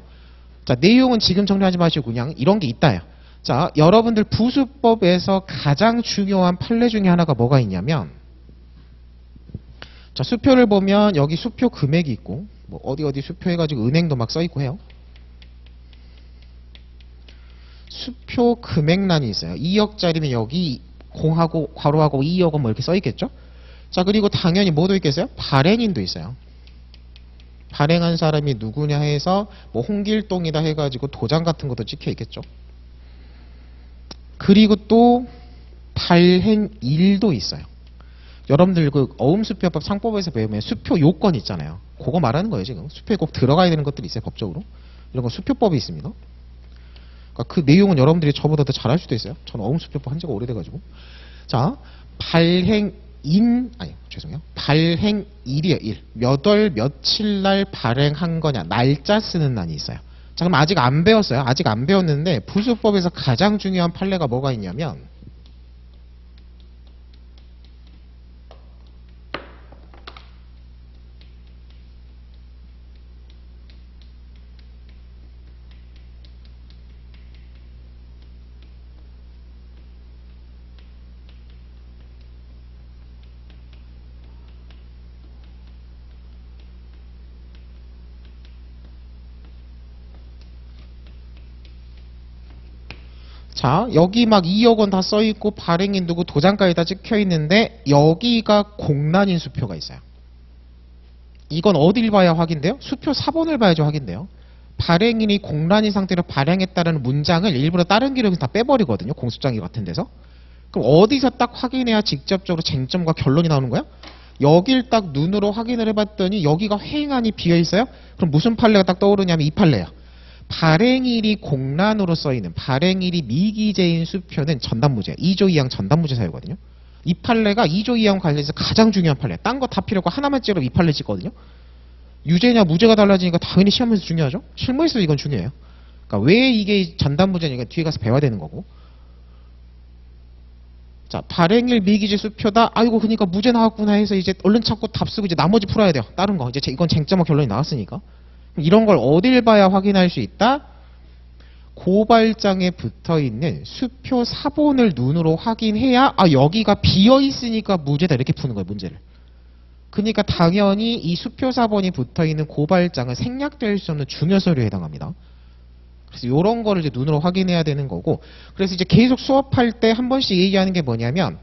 자, 내용은 지금 정리하지 마시고 그냥 이런 게 있다요. 자, 여러분들 부수법에서 가장 중요한 판례 중에 하나가 뭐가 있냐면 자, 수표를 보면 여기 수표 금액이 있고 뭐 어디 수표 해가지고 은행도 막 써있고 해요. 수표 금액란이 있어요. 2억짜리면 여기 공하고 괄호하고 2억은 뭐 이렇게 써있겠죠. 자, 그리고 당연히 뭐도 있겠어요? 발행인도 있어요. 발행한 사람이 누구냐 해서 뭐 홍길동이다 해가지고 도장 같은 것도 찍혀 있겠죠. 그리고 또 발행일도 있어요. 여러분들 그 어음수표법 상법에서 배우면 수표 요건 있잖아요. 그거 말하는 거예요. 지금 수표에 꼭 들어가야 되는 것들이 있어요. 법적으로. 이런 건 수표법이 있습니다. 그러니까 그 내용은 여러분들이 저보다 더 잘할 수도 있어요. 저는 어음수표법 한 지가 오래돼가지고. 자, 죄송해요. 발행일이에요. 일. 몇 월 며칠 날 발행한 거냐. 날짜 쓰는 난이 있어요. 자, 그럼 아직 안 배웠어요. 아직 안 배웠는데 부수법에서 가장 중요한 판례가 뭐가 있냐면 자, 여기 막 2억 원 다 써있고 발행인 누구 도장까지 다 찍혀있는데 여기가 공란인 수표가 있어요. 이건 어딜 봐야 확인돼요? 수표 사본을 봐야죠 확인돼요. 발행인이 공란인 상태로 발행했다는 문장을 일부러 다른 기록에서 다 빼버리거든요. 공소장이 같은 데서. 그럼 어디서 딱 확인해야 직접적으로 쟁점과 결론이 나오는 거야? 여길 딱 눈으로 확인을 해봤더니 여기가 회행안이 비어있어요? 그럼 무슨 판례가 딱 떠오르냐면 이 판례야. 발행일이 공란으로 써있는 발행일이 미기재인 수표는 전단무죄 2조 2항 전단무죄 사유거든요. 이 판례가 2조 2항 관련해서 가장 중요한 판례. 딴 거 다 필요 없고 하나만 찍으면 이 판례 찍거든요. 유죄냐 무죄가 달라지니까 당연히 시험에서 중요하죠. 실무에서 이건 중요해요. 그러니까 왜 이게 전단무죄니까 뒤에 가서 배워야 되는 거고. 자, 발행일 미기재 수표다. 아이고 그러니까 무죄 나왔구나 해서 이제 얼른 찾고 답 쓰고 이제 나머지 풀어야 돼요. 다른 거 이제 이건 쟁점과 결론이 나왔으니까. 이런 걸 어딜 봐야 확인할 수 있다? 고발장에 붙어있는 수표 사본을 눈으로 확인해야 아 여기가 비어있으니까 무죄다 이렇게 푸는 거예요 문제를. 그러니까 당연히 이 수표 사본이 붙어있는 고발장은 생략될 수 없는 중요 서류에 해당합니다. 그래서 이런 거를 이제 눈으로 확인해야 되는 거고, 그래서 이제 계속 수업할 때 한 번씩 얘기하는 게 뭐냐면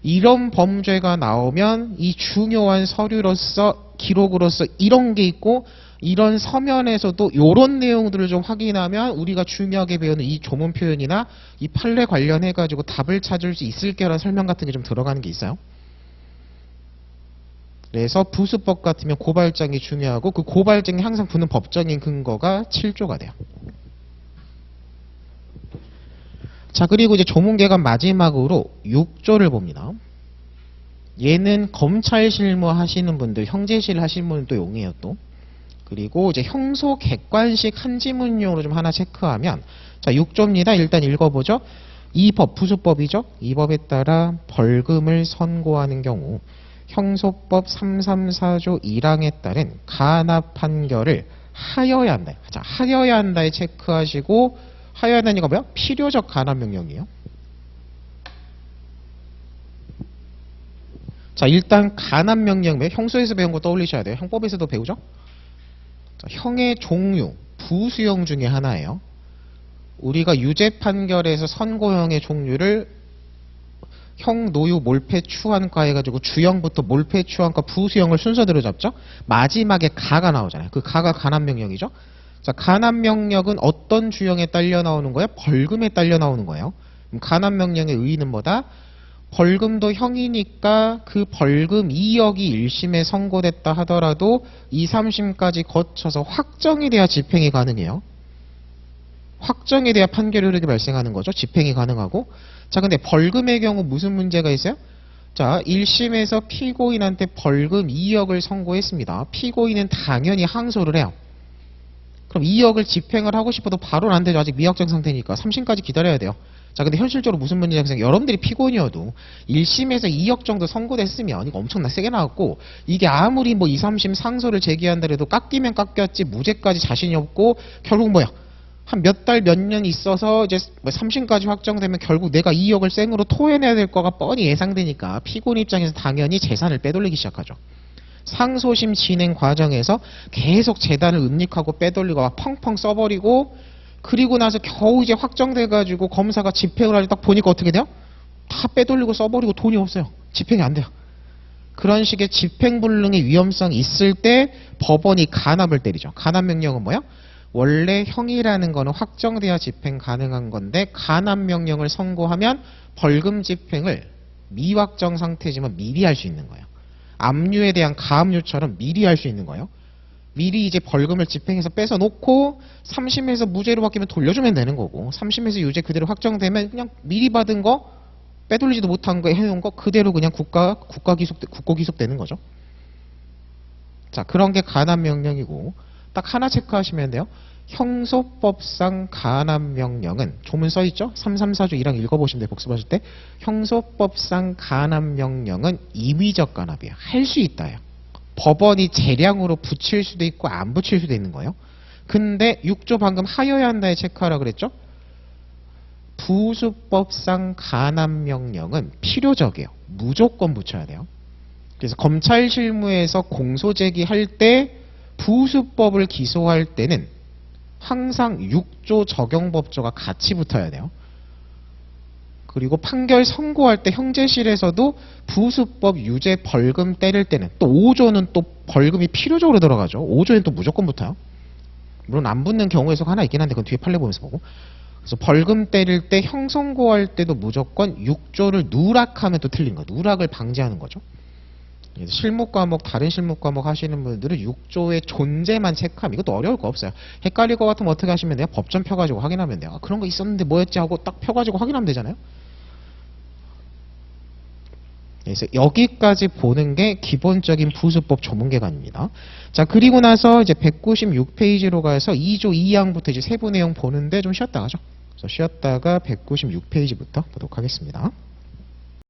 이런 범죄가 나오면 이 중요한 서류로서 기록으로서 이런 게 있고 이런 서면에서도 이런 내용들을 좀 확인하면 우리가 중요하게 배우는 이 조문 표현이나 이 판례 관련해 가지고 답을 찾을 수 있을 게라는 설명 같은 게 좀 들어가는 게 있어요. 그래서 부수법 같으면 고발장이 중요하고 그 고발장이 항상 붙는 법적인 근거가 7조가 돼요. 자, 그리고 이제 조문개관 마지막으로 6조를 봅니다. 얘는 검찰 실무 하시는 분들, 형제실 하시는 분들 또 용해요 또. 그리고 이제 형소 객관식 한지문용으로 좀 하나 체크하면, 자 6조입니다. 일단 읽어보죠. 이 법, 부수법이죠. 이 법에 따라 벌금을 선고하는 경우 형소법 334조 1항에 따른 간합 판결을 하여야 한다. 자, 하여야 한다에 체크하시고, 하여야 한다는 이거 뭐야? 필요적 간합 명령이에요. 자, 일단 간합 명령, 형소에서 배운 거 떠올리셔야 돼요. 형법에서도 배우죠? 자, 형의 종류, 부수형 중에 하나예요. 우리가 유죄 판결에서 선고형의 종류를 형, 노유, 몰패, 추한과 해가지고 주형부터 몰패, 추한과 부수형을 순서대로 잡죠. 마지막에 가가 나오잖아요. 그 가가 간합명령이죠. 자, 간합명령은 어떤 주형에 딸려 나오는 거예요? 벌금에 딸려 나오는 거예요. 그럼 간합명령의 의의는 뭐다? 벌금도 형이니까 그 벌금 2억이 1심에 선고됐다 하더라도 2, 3심까지 거쳐서 확정이 돼야 집행이 가능해요. 확정에 대한 판결 효력이 발생하는 거죠. 집행이 가능하고. 자, 근데 벌금의 경우 무슨 문제가 있어요? 자, 1심에서 피고인한테 벌금 2억을 선고했습니다. 피고인은 당연히 항소를 해요. 그럼 2억을 집행을 하고 싶어도 바로는 안 되죠. 아직 미확정 상태니까 3심까지 기다려야 돼요. 자, 근데 현실적으로 무슨 문제가 생겨요? 여러분들이 피고인이어도 1심에서 2억 정도 선고됐으면 이거 엄청나 세게 나왔고, 이게 아무리 뭐 2, 3심 상소를 제기한다 해도 깎이면 깎였지 무죄까지 자신이 없고 결국 뭐야? 한 몇 달, 몇 년 있어서 이제 3심까지 확정되면 결국 내가 2억을 생으로 토해내야 될 거가 뻔히 예상되니까 피고인 입장에서 당연히 재산을 빼돌리기 시작하죠. 상소심 진행 과정에서 계속 재단을 은닉하고 빼돌리고 막 펑펑 써버리고, 그리고 나서 겨우 이제 확정돼가지고 검사가 집행을 하지 딱 보니까 어떻게 돼요? 다 빼돌리고 써버리고 돈이 없어요. 집행이 안 돼요. 그런 식의 집행불능의 위험성이 있을 때 법원이 간합을 때리죠. 간합명령은 뭐야? 원래 형이라는 거는 확정돼야 집행 가능한 건데 간합명령을 선고하면 벌금 집행을 미확정 상태지만 미리 할 수 있는 거예요. 압류에 대한 가압류처럼 미리 할 수 있는 거예요. 미리 이제 벌금을 집행해서 뺏어 놓고 3심에서 무죄로 바뀌면 돌려주면 되는 거고, 3심에서 유죄 그대로 확정되면 그냥 미리 받은 거 빼돌리지도 못한 거 해놓은 거 그대로 그냥 국고 기속되는 거죠. 자, 그런 게 간합명령이고, 딱 하나 체크하시면 돼요. 형소법상 간합명령은 조문 써있죠? 334조 1항 읽어보시면 돼요. 복습하실 때. 형소법상 간합명령은 임의적 간합이에요. 할 수 있다요. 법원이 재량으로 붙일 수도 있고 안 붙일 수도 있는 거예요. 근데 6조 방금 하여야 한다에 체크하라 그랬죠? 부수법상 간합명령은 필요적이에요. 무조건 붙여야 돼요. 그래서 검찰 실무에서 공소 제기할 때 부수법을 기소할 때는 항상 6조 적용법조가 같이 붙어야 돼요. 그리고 판결 선고할 때 형제실에서도 부수법 유죄 벌금 때릴 때는 또 5조는 또 벌금이 필요적으로 들어가죠. 5조는 또 무조건 붙어요. 물론 안 붙는 경우의 수가 하나 있긴 한데 그건 뒤에 판례 보면서 보고. 그래서 벌금 때릴 때 형 선고할 때도 무조건 6조를 누락하면 또 틀린 거예요. 누락을 방지하는 거죠. 그래서 실무 과목, 다른 실무 과목 하시는 분들은 6조의 존재만 체크하면 이것도 어려울 거 없어요. 헷갈릴 것 같으면 어떻게 하시면 돼요? 법전 펴가지고 확인하면 돼요. 아, 그런 거 있었는데 뭐였지 하고 딱 펴가지고 확인하면 되잖아요. 그래서 여기까지 보는 게 기본적인 부수법 조문개관입니다. 자, 그리고 나서 이제 196페이지로 가서 2조 2항부터 이제 세부 내용 보는데 좀 쉬었다 가죠. 그래서 쉬었다가 196페이지부터 보도록 하겠습니다.